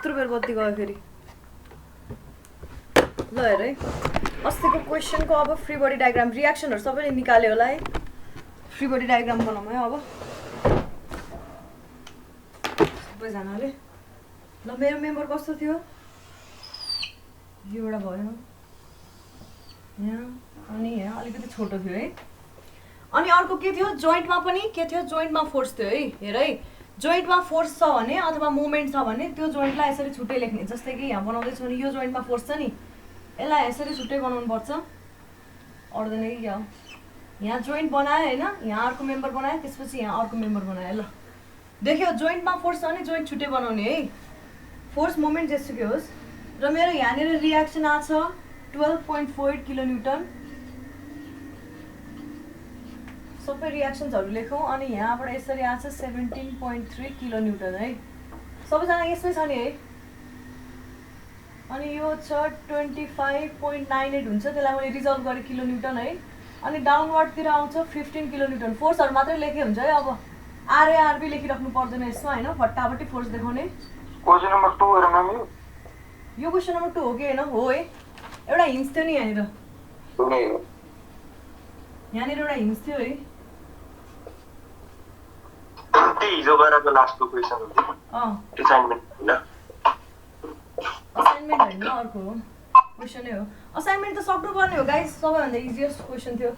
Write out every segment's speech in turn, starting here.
यत्रो बेर बत्ती गयो फेरि ल हेर है अस्तिको क्वेसनको अब फ्री बडी डायग्राम रियाक्सनहरु सबैले निकाल्यो होला है फ्री बडी डायग्राम बनाउँ है अब सबैजनाले ल मेरो मेम्बर कस्तो थियो यो एउटा भयो यहाँ अनि यहाँ अलिकति छोटो थियो है अनि अर्को के थियो जोइन्टमा पनि के थियो जोइन्टमा फोर्स थियो है हेर है जोइन्टमा फोर्स छ भने अथवा मोमेन्ट छ भने त्यो जोइन्टलाई यसरी छुट्टै लेख्ने जस्तै कि यहाँ बनाउँदैछु भने यो जोइन्टमा फोर्स छ नि यसलाई यसरी छुट्टै बनाउनु पर्छ अड्दैन कि क्या यहाँ जोइन्ट बनायो हैन यहाँ अर्को मेम्बर बनायो त्यसपछि यहाँ अर्को मेम्बर बनायो ल देख्यो जोइन्टमा फोर्स छ भने जोइन्ट छुट्टै बनाउने है फोर्स मोमेन्ट जेसुकै होस् र मेरो यहाँनिर रियाक्सन आछ 12.48 किलोन्युटन सबै रियाक्सन्सहरु लेखौं अनि यहाँबाट यसरी आछ 17.3 किलोन्युटन है सबैजना यसमै छ नि है अनि यो छ 25.98 हुन्छ त्यसलाई मैले रिजल्भ गरे किलोन्युटन है अनि डाउनवर्डतिर आउँछ 15 किलोन्युटन फोर्सहरु मात्रै लेखे हुन्छ है अब आरए आरबी लेखिराख्नु पर्दैन यसमा हैन फटाफटी फोर्स देखाउने क्वेशन नम्बर 2 हेर म्याम यो क्वेशन नम्बर 2 हो कि हैन हो है एउटा हिन्स थियो नि यहाँनिर यहाँनिर एउटा हिन्स थियो है त्यही हिजो गरेको लास्टको क्वेशन हो असाइनमेन्ट हैन असाइनमेन्ट हैन अर्को हो क्वेशनै हो असाइनमेन्ट त सक्नुपर्ने हो गाइस सबैभन्दा इजिएस्ट क्वेशन थियो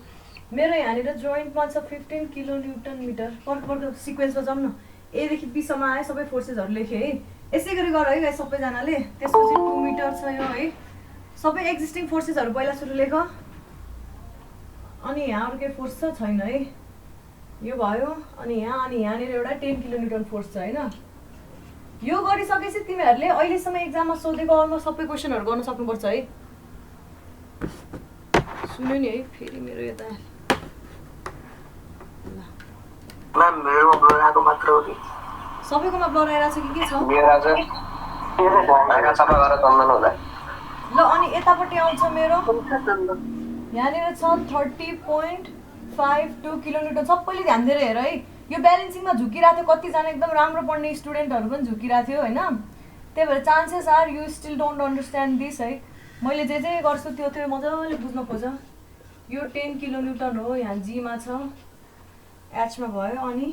मेरो यहाँनिर जोइन्टमा छ 15 किलोन्युटन मिटर पर्को सिक्वेन्समा जाउँ न ए देखि बी सम्म आए सबै फोर्सेसहरु लेखे है यसै गरी गर है गाइस सबैजनाले त्यसपछि 2 मिटर छ यो है सबै एक्जिस्टिङ फोर्सेसहरु पहिला सुरु लेख अनि यहाँ अर्कै फोर्स छ छैन है यो भयो अनि यहाँनिर एउटा 10 किलोन्युटन फोर्स छ हैन यो गरिसकेपछि तिमीहरुले अहिलेसम्म एक्जाममा सोधेको अलमोस्ट सबै क्वेशनहरु गर्न सक्नुपर्छ है सुन्नु नि है फेरि मेरो यता म्याम मेरो ब्लर आएको मात्र हो कि सबैकोमा ब्लर आइरा छ कि के छ मेरो आज आगा सफा गरेर चल्दैन होला ल अनि यतापट्टि आउँछ मेरो यहाँनिर छ 30.52 किलोन्युटन सबैले ध्यान दिएर हेर है यो ब्यालेन्सिङमा झुकिरहेको थियो कतिजना एकदम राम्रो पढ्ने स्टुडेन्टहरु पनि झुकिरहेको थियो हैन त्यही भएर chances are you still don't understand this है मैले जे गर्छु त्यो मजाले बुझ्न खोज यो 10 किलोन्युटन हो यहाँ जी मा छ एच मा भयो अनि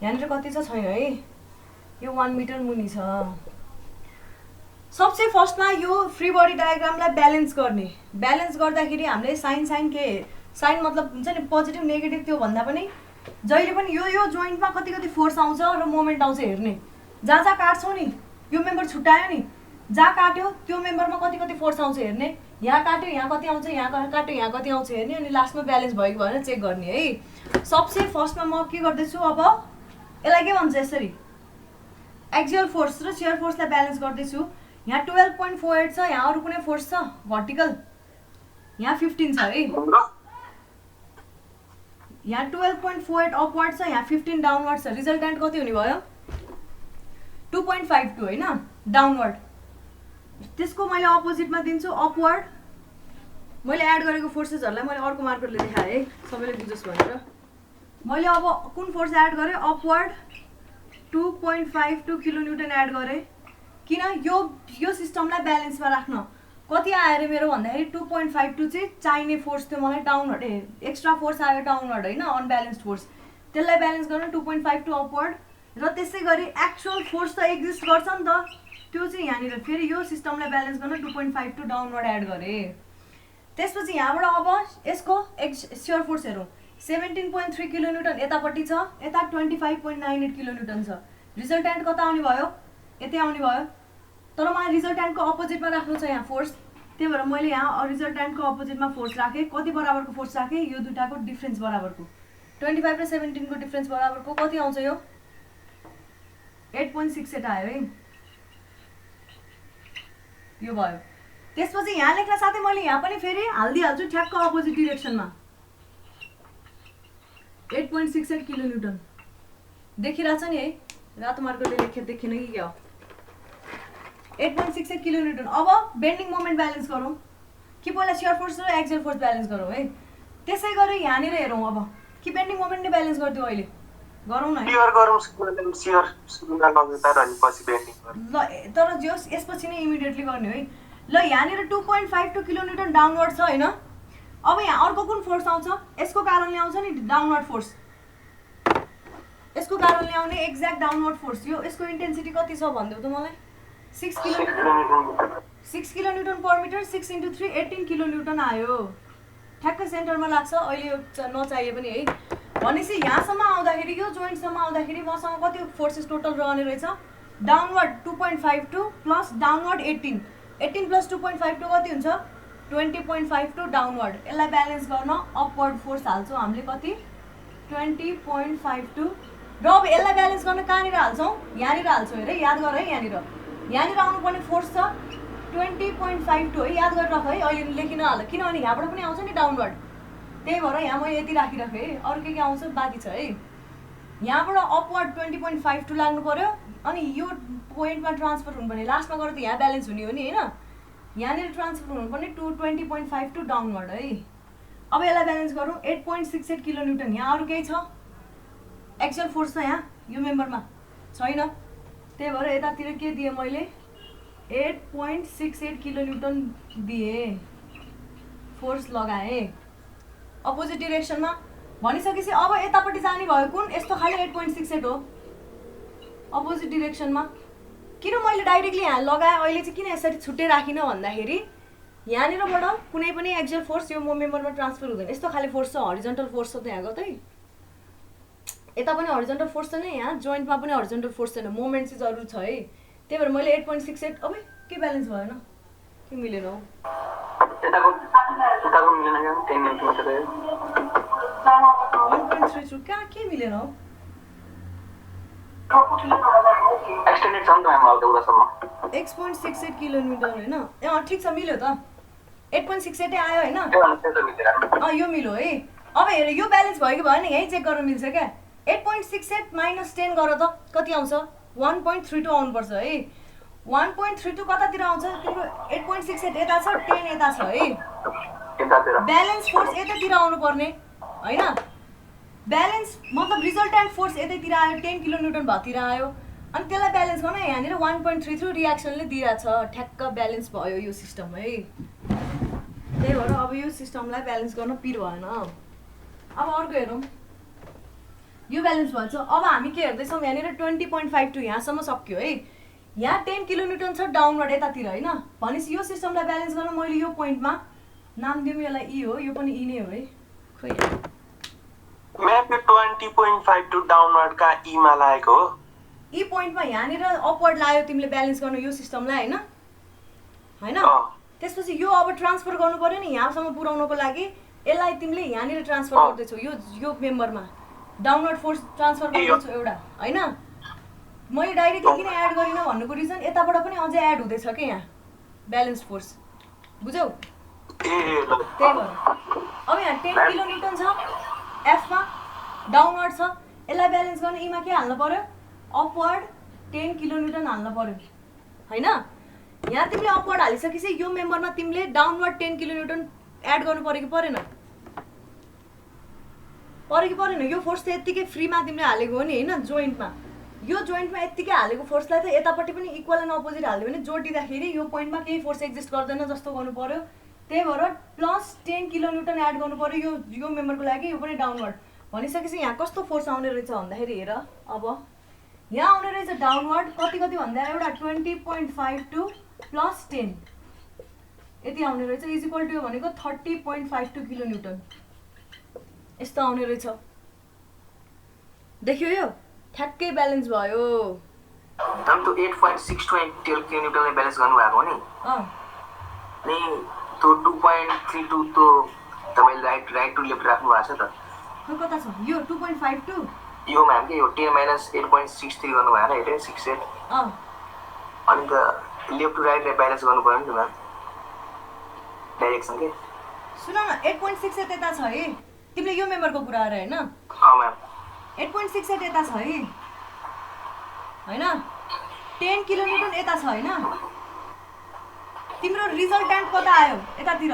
यहाँनिर कति छ छैन है यो 1 मिटर मुनि छ सबसे फर्स्टमा यो फ्री बडी डायग्रामलाई ब्यालेन्स गर्ने ब्यालेन्स गर्दाखेरि हामीले साइन के साइन मतलब हुन्छ नि पोजिटिभ नेगेटिभ त्यो भन्दा पनि जहिले पनि यो जोइन्टमा कति फोर्स आउँछ र मोमेन्ट आउँछ हेर्ने जहाँ काट्छौ नि यो मेम्बर छुट्यायो नि जहाँ काट्यो त्यो मेम्बरमा कति फोर्स आउँछ हेर्ने यहाँ काट्यो यहाँ कति आउँछ यहाँ काट्यो यहाँ कति आउँछ हेर्ने अनि लास्टमा ब्यालेन्स भयो कि भएन चेक गर्ने है सबसे फर्स्टमा म के गर्दैछु अब यसलाई के भन्छ यसरी एक्सियल फोर्स र शियर फोर्सलाई ब्यालेन्स गर्दैछु यहाँ 12.48 छ यहाँ अरु कुनै फोर्स छ भर्टिकल यहाँ 15 छ है यहाँ 12.48 अपवर्ड छ यहाँ 15 डाउनवर्ड छ रिजल्टेन्ट कति हुने भयो 2.52 हैन डाउनवर्ड त्यसको मैले अपोजिटमा दिन्छु अपवर्ड मैले एड गरेको फोर्सेसहरुलाई मैले अर्को मार्करले देखाए है सबैले बुझोस् भनेर मैले अब कुन फोर्स एड गरे अपवर्ड 2.52 किलोन्युटन एड गरे किन यो सिस्टमलाई ब्यालेन्समा राख्न कति आयो रे मेरो भन्दाखेरि 2.52 चाहिँ चाहिने फोर्स थियो मलाई डाउनवर्ड एक्स्ट्रा फोर्स आयो डाउनवर्ड हैन अनब्यालेन्स्ड फोर्स त्यसलाई ब्यालेन्स गर्न 2.52 अपवर्ड र त्यसै गरी एक्चुअल फोर्स त एक्जिस्ट गर्छ नि त त्यो चाहिँ यहाँनिर फेरि यो सिस्टमलाई ब्यालेन्स गर्न 2.52 डाउनवर्ड एड गरे त्यसपछि यहाँबाट अब यसको शियर फोर्स हेरौँ 17.3 किलोन्युटन यतापट्टि छ यता 25.98 किलोन्युटन छ रिजल्टेन्ट कता आउने भयो यतै आउने भयो तर मलाई रिजल्टेन्टको अपोजिटमा राख्नु छ यहाँ फोर्स त्यही भएर मैले यहाँ रिजल्टेन्टको अपोजिटमा फोर्स राखेँ कति बराबरको फोर्स राखेँ यो दुईटाको डिफरेन्स बराबरको 25 र 17 को डिफरेन्स बराबरको कति आउँछ यो 8.68 आयो है यो भयो त्यसपछि यहाँ लेख्न साथै मैले यहाँ पनि फेरि हाल्दिहाल्छु ठ्याक्क अपोजिट डिरेक्सनमा 8.68 किलोन्युटन देखिरहेछ नि है रातो मार्करले लेखे देखेन कि क्या हो 8.68 किलोन्युटन अब बेन्डिङ मोमेन्ट ब्यालेन्स गरौँ कि पहिला शियर फोर्स र एक्सियल फोर्स ब्यालेन्स गरौँ है त्यसै गरी यहाँनिर हेरौँ अब कि बेन्डिङ मोमेन्ट नै ब्यालेन्स गरिदिउँ अहिले गरौँ न क्लियर गरौँ सियर सुरुमा लगेता र पछि बेन्डिङ ल तर जस यसपछि नै इमिडिएटली गर्ने है ल यहाँनिर 2.52 किलोन्युटन डाउनवर्ड छ होइन अब यहाँ अर्को कुन फोर्स आउँछ यसको कारणले आउँछ नि डाउनवर्ड फोर्स यसको कारणले आउने एक्ज्याक्ट डाउनवर्ड फोर्स यो यसको इन्टेन्सिटी कति छ भनिदेऊ त मलाई 6 किलोन्युटन पर मिटर 6 × 3 18 किलोन्युटन आयो ठ्याक्क सेन्टरमा लाग्छ अहिले यो नचाहिए पनि है भनेपछि यहाँसम्म आउँदाखेरि यो जोइन्टसम्म आउँदाखेरि मसँग कति फोर्सेस टोटल रहने रहेछ डाउनवर्ड 2.52 प्लस डाउनवर्ड 18 प्लस 2.52 कति हुन्छ 20.52 डाउनवर्ड यसलाई ब्यालेन्स गर्न अपवर्ड फोर्स हाल्छौँ हामीले कति 20.52 र अब यसलाई ब्यालेन्स गर्न कहाँनिर हाल्छौँ यहाँनिर हाल्छौँ हेर याद गर है यहाँनिर आउनुपर्ने फोर्स छ 20.52 है याद गरिराख है अहिले लेखिन हाल किनभने यहाँबाट पनि आउँछ नि डाउनवर्ड त्यही भएर यहाँ मैले यति राखिराखेँ है अरू के आउँछ बाँकी छ है यहाँबाट अपवर्ड 20.52 लाग्नु पर्यो अनि यो पोइन्टमा ट्रान्सफर हुनुपर्ने लास्टमा गएर त यहाँ ब्यालेन्स हुने हो नि होइन यहाँनिर ट्रान्सफर हुनुपर्ने 20.52 डाउनवर्ड है अब यसलाई ब्यालेन्स गरौँ 8.68 किलोन्युटन यहाँ अरू केही छ एक्चुअल फोर्स छ यहाँ यो मेम्बरमा छैन त्यही भएर यतातिर के दिएँ मैले 8.68 किलोन्युटन दिएँ फोर्स लगाएँ अपोजिट डिरेक्सनमा भनिसकेपछि अब यतापट्टि जाने भयो कुन यस्तो खालि 8.68 हो अपोजिट डिरेक्सनमा किन मैले डाइरेक्टली यहाँ लगाएँ अहिले चाहिँ किन यसरी छुट्टै राखिनँ भन्दाखेरि यहाँनिरबाट कुनै पनि एक्जियल फोर्स यो मेम्बरमा ट्रान्सफर हुँदैन यस्तो खाले फोर्स छ हरिजन्टल फोर्स छ त्यहाँ गतै यता पनि हरिजन्टल फोर्स छैन यहाँ जोइन्टमा पनि हरिजन्टल फोर्स छैन मोमेन्ट चाहिँ जरुर छ है त्यही भएर मैले 8.68 अब के ब्यालेन्स भएन के मिलेन हौ कहाँ के मिलेन हौ एक्सटेन्डेड छ नि त हाम्रो एउटासम्म 6.68 किलोमिटर होइन ठिक छ मिल्यो त 8.68 आयो होइन यो मिल्यो है अब हेर यो ब्यालेन्स भयो कि भएन यहीँ चेक गर्न मिल्छ क्या 8.68 माइनस 10 गर त कति आउँछ 1.32 आउनुपर्छ है 1.32 कतातिर आउँछ तिम्रो 8.68 यता छ 10 यता छ है ब्यालेन्स फोर्स यतातिर आउनुपर्ने होइन ब्यालेन्स मतलब रिजल्टेन्ट फोर्स यतैतिर आयो 10 किलोन्युटन भतिर आयो अनि त्यसलाई ब्यालेन्स गर्न यहाँनिर 1.33 रियाक्सनले दिइरहेछ ठ्याक्क ब्यालेन्स भयो यो सिस्टम है त्यही भएर अब यो सिस्टमलाई ब्यालेन्स गर्न पिर भएन अब अर्को हेरौँ यो ब्यालेन्स भन्छ अब हामी के हेर्दैछौँ यहाँनिर 20.52 यहाँसम्म सक्यो है यहाँ 10 किलोन्युटन छ डाउनवर्ड यतातिर होइन भनेपछि यो सिस्टमलाई ब्यालेन्स गर्न मैले यो पोइन्टमा नाम दिउँ यसलाई ई हो यो पनि ई नै हो है खोइ म्याप 20.52 डाउनवर्ड का ई मा लागेको हो ई पोइन्टमा यहाँनिर अपवर्ड लायो तिमीले ब्यालेन्स गर्न यो सिस्टमलाई होइन हैन त्यसपछि यो अब ट्रान्सफर गर्नु पर्यो नि यहाँसम्म पुर्याउनको लागि यसलाई तिमीले यहाँनिर ट्रान्सफर गर्दैछौ यो मेम्बरमा डाउनवर्ड फोर्स ट्रान्सफर गर्दैछौ एउटा हैन मैले डाइरेक्टली किन एड गरिन भन्नुको रिजन यताबाट पनि अझै एड हुँदैछ के यहाँ ब्यालेन्स फोर्स बुझ्यौ त्यही भएर अब यहाँ 10 किलोन्युटन छ एफमा डाउनवर्ड छ यसलाई ब्यालेन्स गर्न ईमा के हाल्नु पर्यो अपवर्ड 10 किलोन्युटन हाल्नु पर्यो हैन यहाँ तिमीले अपवर्ड हालिसकेपछि यो मेम्बरमा तिमीले डाउनवर्ड 10 किलोन्युटन एड गर्नु पर्यो कि परेन यो फोर्स त यतिकै फ्रीमा तिमीले हालेको हो नि हैन यो जोइन्टमा यतिकै हालेको फोर्सलाई त यतापट्टि पनि इक्वल एन्ड अपोजिट हाल्यो भने जोडिँदाखेरि यो पोइन्टमा केही फोर्स एक्जिस्ट गर्दैन जस्तो गर्नु पर्यो त्यही भएर प्लस 10 किलोन्युटन एड गर्नु पर्यो यो मेम्बरको लागि यो पनि डाउनवर्ड भनिसकेपछि यहाँ कस्तो फोर्स आउने रहेछ भन्दाखेरि हेर अब यहाँ आउने रहेछ डाउनवर्ड कति भन्दा एउटा 20.52 प्लस 10 यति आउने रहेछ इज इक्वल टु भनेको 30.52 किलोन्युटन यस्तो आउने रहेछ देख्यो यो ठ्याक्कै ब्यालेन्स भयो हम तो 8.62 किलोन्युटनले ब्यालेन्स गर्नु भएको नि अनि तो 2.32 तो तपाईले राइट टु लेफ्ट राख्नु भएको छ त खै कता छ यो 2.52 यो म्याम के यो 10 माइनस 8.63 गर्नु भएन हेरे 68 अनि त लेफ्ट टु राइट ब्यालेन्स गर्नु पर्यो नि म्याम डाइरेक्सन के सुन न 8.68 यता छ है तिमीले यो मेम्बरको कुरा गरे हैन म्याम 8.68 यता छ है हैन 10 किलोन्युटन यता छ हैन तिम्रो रिजल्टेन्ट कता आयो यतातिर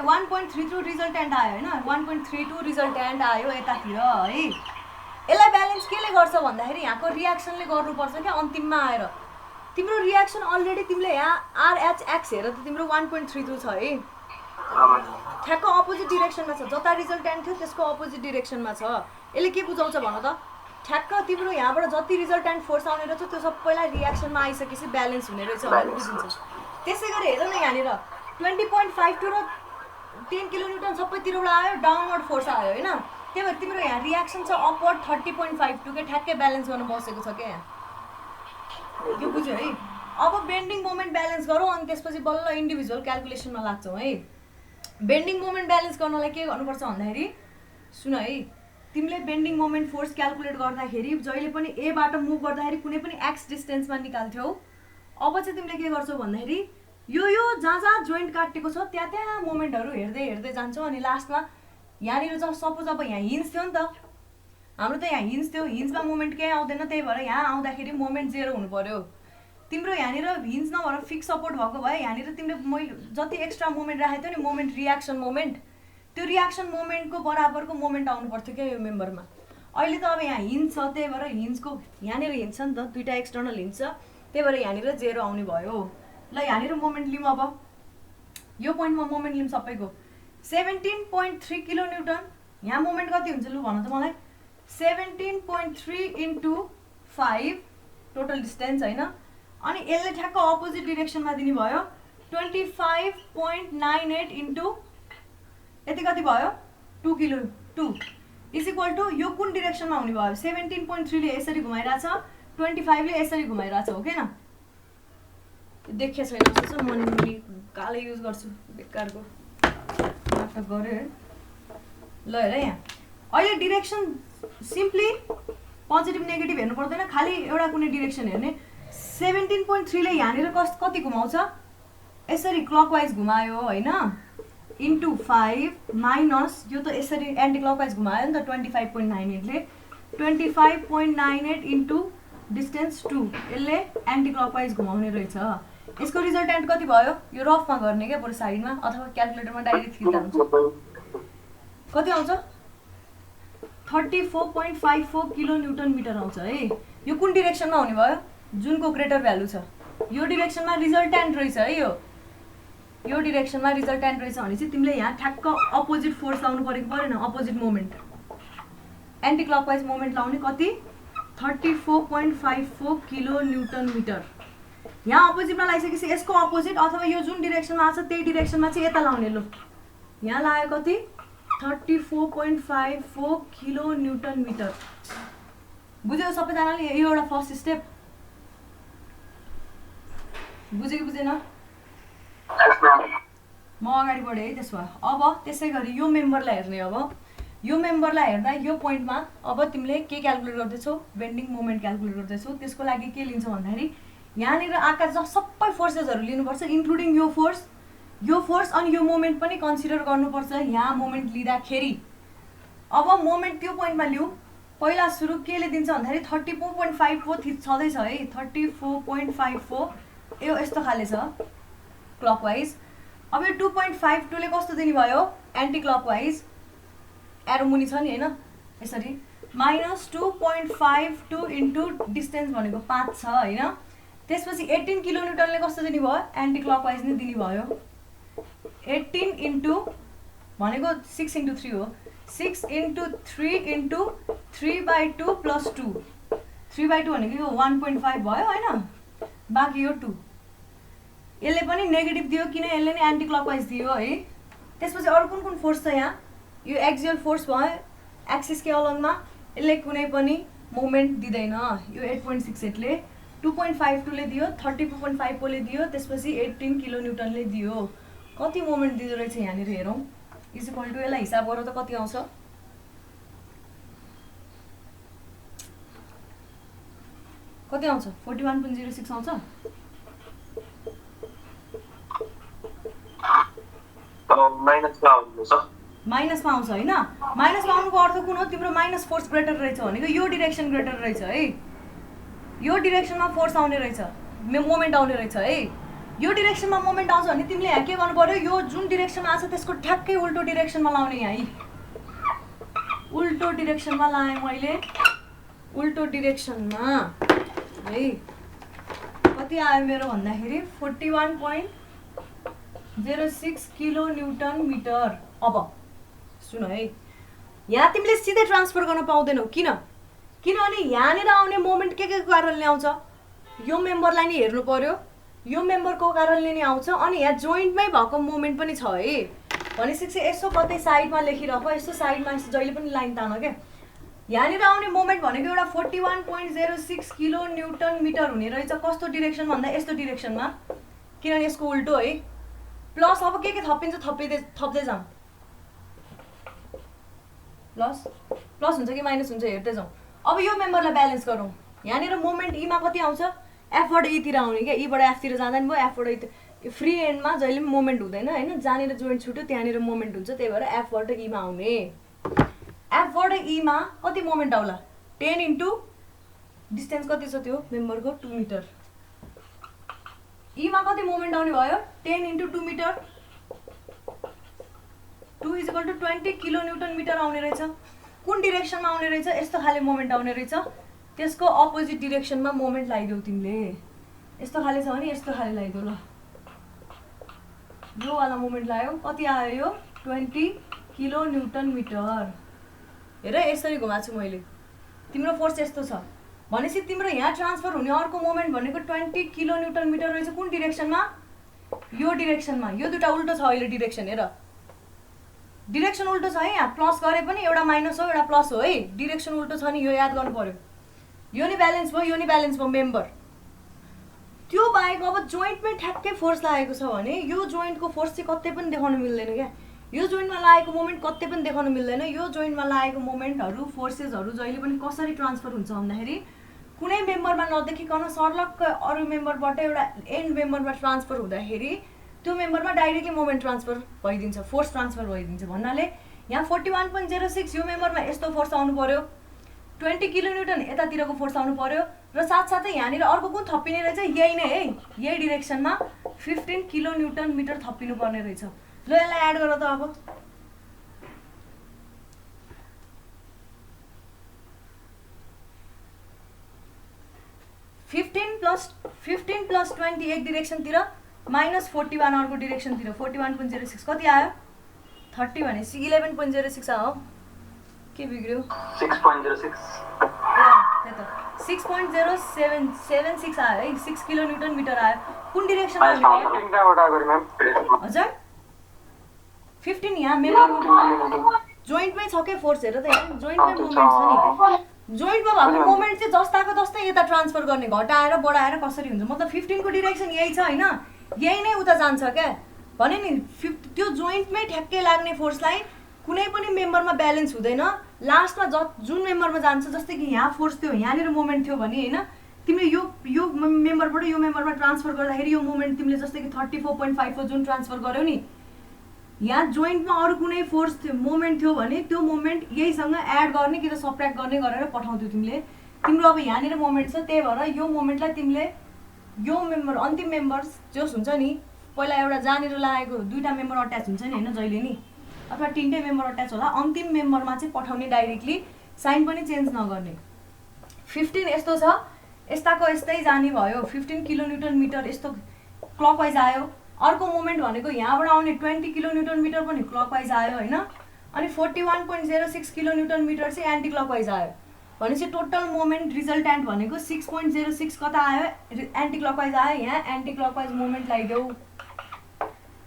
1.32 रिजल्टेन्ट आयो होइन 1.32 रिजल्टेन्ट आयो यतातिर है। यसलाई ब्यालेन्स केले गर्छ भन्दाखेरि यहाँको रियाक्सनले गर्नुपर्छ क्या अन्तिममा आएर। तिम्रो रियाक्सन अलरेडी तिमीले यहाँ आरएचएक्स हेर त तिम्रो 1.32 छ है, ठ्याक्क अपोजिट डिरेक्सनमा छ, जता रिजल्टेन्ट थियो त्यसको अपोजिट डिरेक्सनमा छ। यसले के बुझाउँछ भन त, ठ्याक्क तिम्रो यहाँबाट जति रिजल्टेन्ट फोर्स आउने रहेछ त्यो सबैलाई रियाक्सनमा आइसकेपछि ब्यालेन्स हुने रहेछ भनेर बुझिन्छ। त्यसै गरी हेर न यहाँनिर 20.52 र 10 किलोन्युटन सबैतिरबाट आयो, डाउनवर्ड फोर्स आयो होइन। त्यही भएर तिम्रो यहाँ रियाक्सन छ अपवर्ड 30.52 के ठ्याक्कै ब्यालेन्स गर्न बसेको छ क्या यहाँ, यो बुझ्यो है। अब बेन्डिङ मोमेन्ट ब्यालेन्स गरौँ अनि त्यसपछि बल्ल इन्डिभिजुअल क्यालकुलेसनमा लाग्छौँ है। बेन्डिङ मोमेन्ट ब्यालेन्स गर्नलाई के गर्नुपर्छ भन्दाखेरि सुन है, तिमीले बेन्डिङ मोमेन्ट फोर्स क्यालकुलेट गर्दाखेरि जहिले पनि एबाट मुभ गर्दाखेरि कुनै पनि एक्स डिस्टेन्समा निकाल्थ्यौ। अब चाहिँ तिमीले के गर्छौ भन्दाखेरि यो जहाँ जहाँ जोइन्ट काटेको छ त्यहाँ मोमेन्टहरू हेर्दै हेर्दै जान्छौ अनि लास्टमा यहाँनिर जब सपोज अब यहाँ हिन्ज थियो नि त, हाम्रो त यहाँ हिन्ज थियो, हिन्जमा मोमेन्ट केही आउँदैन, त्यही भएर यहाँ आउँदाखेरि मोमेन्ट 0 हुनु पर्यो। तिम्रो यहाँनिर हिन्ज नभएर फिक्स सपोर्ट भएको भए यहाँनिर तिमीले मैले जति एक्स्ट्रा मोमेन्ट राखेको थियो नि मोमेन्ट रियाक्सन मोमेन्ट, त्यो रियाक्सन मोमेन्टको बराबरको मोमेन्ट आउनु पर्थ्यो क्या यो मेम्बरमा। अहिले त अब यहाँ हिन्ज छ त्यही भएर हिन्जको यहाँनिर हिन्ज छ नि त, दुईवटा एक्सटर्नल हिन्ज छ त्यही भएर यहाँनिर 0 आउने भयो। ल यहाँनिर मोमेन्ट लिउँ, अब यो पोइन्टमा मोमेन्ट लिउँ सबैको 17.3 किलोन्युटन। यहाँ मोमेन्ट कति हुन्छ लु भन त मलाई, 17.3 × 5 टोटल डिस्टेन्स होइन। अनि यसले ठ्याक्क अपोजिट डिरेक्सनमा दिने भयो 25.98 × यति कति भयो 2 किलो 2 इज इक्वल टु यो कुन डिरेक्सनमा हुने भयो 17.3 ले यसरी घुमाइरहेछ 25 ले यसरी घुमाइरहेछ हो किन देखिया छैन जस्तो म काले युज गर्छु बेकारको नाटक गरे ल हेर यहाँ अहिले डिरेक्सन सिम्पली पोजिटिभ नेगेटिभ हेर्नु पर्दैन खाली एउटा कुनै डिरेक्सन हेर्ने 17.3 ले यहाँनिर कति घुमाउँछ यसरी क्लकवाइज घुमायो हैन इन्टु 5 माइनस यो त यसरी एन्टी क्लकवाइज घुमायो नि त 25.98 ले 25.98 इन्टु डिस्टेन्स 2 यसले एन्टी क्लकवाइज घुमाउने रहेछ यसको रिजल्टेन्ट कति भयो यो रफमा गर्ने के बरु साइडमा अथवा क्याल्कुलेटरमा डाइरेक्ट फिल हुन्छ कति आउँछ 34.54 किलो न्यूटन मिटर आउँछ है यो कुन डिरेक्सनमा हुने भयो जुनको ग्रेटर भ्यालु छ यो डिरेक्सनमा रिजल्टेन्ट रहेछ है यो डिरेक्सनमा रिजल्टेन्ट रहेछ भने चाहिँ तिमीले यहाँ ठ्याक्क अपोजिट फोर्स लाउनु परेको परेन opposite moment anti clockwise moment लाउने कति 34.54 किलो न्यूटन मिटर यहाँ अपोजिटमा लागिसकेपछि यसको अपोजिट अथवा यो जुन डिरेक्सनमा आछ त्यही डिरेक्सनमा चाहिँ यता लाउने लो यहाँ लाग्यो कति 34.54 किलो न्यूटन मिटर बुझ्यो सबैजनाले यो एउटा फर्स्ट स्टेप बुझ्यो कि बुझेन म अगाडि बढेँ है त्यसो भए अब त्यसै गरी यो मेम्बरलाई हेर्ने अब यो मेम्बरलाई हेर्दा यो पोइन्टमा अब तिमीले के क्याल्कुलेट गर्दैछौ बेन्डिङ मोमेन्ट क्याल्कुलेट गर्दैछौ त्यसको लागि के लिन्छौ भन्दाखेरि यहाँनिर आएका सबै फोर्सेसहरू लिनुपर्छ इन्क्लुडिङ यो फोर्स अनि यो मोमेन्ट पनि कन्सिडर गर्नुपर्छ यहाँ मोमेन्ट लिँदाखेरि अब मोमेन्ट त्यो पोइन्टमा लिऊ पहिला सुरु केले दिन्छ भन्दाखेरि 34.54 छँदैछ है 34.54 यो यस्तो खाले छ क्लकवाइज अब यो 2.52 ले कस्तो दिने भयो एन्टी क्लकवाइज एरो मुनि छ नि हैन यसरी माइनस 2.52 इन्टु डिस्टेन्स भनेको 5 छ हैन त्यसपछि 18 किलो न्यूटनले कस्तो दिने भयो एन्टी क्लकवाइज नै दिने भयो 18 इन्टु भनेको 6 इन्टु 3 हो 6 इन्टु 3 इन्टु 3/2 प्लस 2 3/2 भनेको यो 1.5 भयो हैन बाँकी यो 2 यसले पनि नेगेटिभ दियो किन यसले नि एन्टी क्लकवाइज दियो है त्यसपछि अरु कुन कुन फोर्स छ यहाँ यो एक्सियल फोर्स भयो एक्सिसकै अलङमा यसले कुनै पनि मोमेन्ट दिँदैन यो 8.68 ले 2.52 ले दियो 34.54 ले दियो त्यसपछि 18 किलो न्यूटनले दियो कति मोमेन्ट दिँदो रहेछ यहाँनिर हेरौँ इज इक्वल टु यसलाई हिसाब गरेर त कति आउँछ कति आउँछ 41.06 आउँछ माइनसमा आउँछ हैन माइनसमा आउनुको अर्थ कुन हो तिम्रो माइनस फोर्स ग्रेटर रहेछ भनेको यो डिरेक्सन ग्रेटर रहेछ है यो डिरेक्सनमा फोर्स आउने रहेछ मोमेन्ट आउने रहेछ है यो डिरेक्सनमा मोमेन्ट आउँछ भने तिमीले यहाँ के गर्नु पर्यो, यो जुन डिरेक्सनमा आछ त्यसको ठ्याक्कै उल्टो डिरेक्सनमा लाउने। यहाँ उल्टो डिरेक्सनमा लाएँ मैले, उल्टो डिरेक्सनमा है। कति आयो मेरो भन्दाखेरि 41.06 किलो न्युटन मिटर। अब सुन है, यहाँ तिमीले सिधै ट्रान्सफर गर्न पाउँदैनौ। किनभने यहाँनिर आउने मोमेन्ट के कारणले आउँछ, यो मेम्बरलाई नि हेर्नु पर्यो, यो मेम्बरको कारणले नि आउँछ। अनि यहाँ जोइन्टमै भएको मोमेन्ट पनि छ है। भनेपछि चाहिँ यसो कतै साइडमा लेखिराख, यसो साइडमा जहिले पनि लाइन तान क्या। यहाँनिर आउने मोमेन्ट भनेको एउटा 41.06 किलो न्युटन मिटर हुने रहेछ। कस्तो डिरेक्सन भन्दा यस्तो डिरेक्सनमा, किनभने यसको उल्टो है। प्लस अब के थपिन्छ, थप्दै जाउँ। प्लस हुन्छ कि माइनस हुन्छ हेर्दै जाउँ। अब यो मेम्बरलाई ब्यालेन्स गरौँ। यहाँनिर मोमेन्ट ईमा कति आउँछ, एफबाट ईतिर आउने क्या। ईबाट एफतिर जाँदा नि भयो, एफबाट ई। फ्री एन्डमा जहिले पनि मोमेन्ट हुँदैन होइन, जहाँनिर जोइन्ट छुट्यो त्यहाँनिर मोमेन्ट हुन्छ। त्यही भएर एफबाट ईमा आउने। एफबाट ईमा कति मोमेन्ट आउला, 10 इन्टु डिस्टेन्स कति छ त्यो मेम्बरको 2 मिटर। ईमा कति मोमेन्ट आउने भयो, 10 into 2 metre, 2 = 20 kilonewton metre आउने रहेछ। कुन डिरेक्सनमा आउने रहेछ, यस्तो खाले मोमेन्ट आउने रहेछ। त्यसको अपोजिट डिरेक्सनमा मोमेन्ट लगाइदेऊ तिमीले। यस्तो खाले छ भने यस्तो खाले लगाइदेऊ ल। यो वाला मोमेन्ट लगायो, कति आयो यो 20 किलो न्युटन मिटर। हेर यसरी घुमाएको छु मैले। तिम्रो फोर्स यस्तो छ भनेपछि तिम्रो यहाँ ट्रान्सफर हुने अर्को मोमेन्ट भनेको 20 किलो न्युटन मिटर रहेछ। कुन डिरेक्सनमा, यो डिरेक्सनमा। यो दुटा उल्टो छ अहिले डिरेक्सन। हेर डिरेक्सन उल्टो छ है। यहाँ प्लस गरे पनि एउटा माइनस हो एउटा प्लस हो है। डिरेक्सन उल्टो छ नि, यो याद गर्नु पर्यो। यो नि ब्यालेन्स भयो, यो नि ब्यालेन्स भयो मेम्बर। त्यो बाहेक अब जोइन्टमै ठ्याक्कै फोर्स लागेको छ भने यो जोइन्टको फोर्स चाहिँ कतै पनि देखाउन मिल्दैन क्या। यो जोइन्टमा लागेको मोमेन्ट कतै पनि देखाउन मिल्दैन। यो जोइन्टमा लागेको मोमेन्टहरू, फोर्सेसहरू जहिले पनि कसरी ट्रान्सफर हुन्छ भन्दाखेरि कुनै मेम्बरमा नदेखिकन सर्लक्क अरू मेम्बरबाट एउटा एन्ड मेम्बरमा ट्रान्सफर हुँदाखेरि त्यो मेम्बरमा डाइरेक्टली मोमेन्ट ट्रान्सफर भइदिन्छ, फोर्स ट्रान्सफर भइदिन्छ। भन्नाले यहाँ 41.06 यो मेम्बरमा यस्तो फोर्स आउनु पर्यो, 20 किलो न्युटन यतातिरको फोर्स आउनु पर्यो। र साथसाथै यहाँनिर अर्को कुन थपिने रहेछ, यही नै है, यही डिरेक्सनमा 15 किलो न्युटन मिटर थपिनु पर्ने रहेछ। ल यसलाई एड गर त। अब 15 प्लस 20 एक डिरेक्सनतिर, माइनस 41 अर्को डिरेक्सनतिर। 41.06 कति आयो, 30 भनेपछि 11.06 आयो। के बिग्रियो, 6.06 त्यही त 6.0776 आयो है। 6 किलो न्युटन मिटर आयो। कुन डिरेक्सनमा आउने हजुर, 15 यहाँ मेम्बरमा जोइन्टमै छ के फोर्स। हेर त यहाँ जोइन्टमै मोमेन्ट छ नि। जोइन्टमा भएको मोमेन्ट चाहिँ जस्ताको तस्तै यता ट्रान्सफर गर्ने, घटाएर बढाएर कसरी हुन्छ। मतलब 15 को डिरेक्सन यही छ होइन, यही नै उता जान्छ क्या भने नि। त्यो जोइन्टमै ठ्याक्कै लाग्ने फोर्सलाई कुनै पनि मेम्बरमा ब्यालेन्स हुँदैन। लास्टमा जुन मेम्बरमा जान्छ, जस्तै कि यहाँ फोर्स थियो, यहाँनिर मोमेन्ट थियो भने होइन, तिमीले यो मेम्बरबाट यो मेम्बरमा ट्रान्सफर गर्दाखेरि यो मोमेन्ट तिमीले जस्तै कि 34.5 जुन ट्रान्सफर गर्यौ नि, यहाँ जोइन्टमा अरू कुनै फोर्स थियो, मोमेन्ट थियो भने त्यो मोमेन्ट यहीसँग एड गर्ने कि त सब्ट्र्याक्ट गर्ने गरेर पठाउँथ्यौ तिमीले। तिम्रो अब यहाँनिर मोमेन्ट छ, त्यही भएर यो मोमेन्टलाई तिमीले यो मेम्बर, अन्तिम मेम्बर्स जोस हुन्छ नि, पहिला एउटा जहाँनिर लागेको दुईवटा मेम्बर अट्याच हुन्छ नि होइन जहिले नि, अथवा तिनटै मेम्बर अट्याच होला, अन्तिम मेम्बरमा चाहिँ पठाउने डाइरेक्टली, साइन पनि चेन्ज नगर्ने। 15 यस्तो छ, यस्ताको यस्तै जाने भयो। 15 किलो न्युटन मिटर यस्तो क्लकवाइज आयो। अर्को मोमेन्ट भनेको यहाँबाट आउने 20 किलो न्युटन मिटर पनि क्लकवाइज आयो होइन। अनि 41.06 किलो न्युटन मिटर चाहिँ एन्टी क्लकवाइज आयो। भनेपछि टोटल मोमेन्ट रिजल्ट्यान्ट भनेको 6.06 कता आयो, एन्टी क्लकवाइज आयो। यहाँ एन्टी क्लकवाइज मोमेन्ट लगाइदेऊ।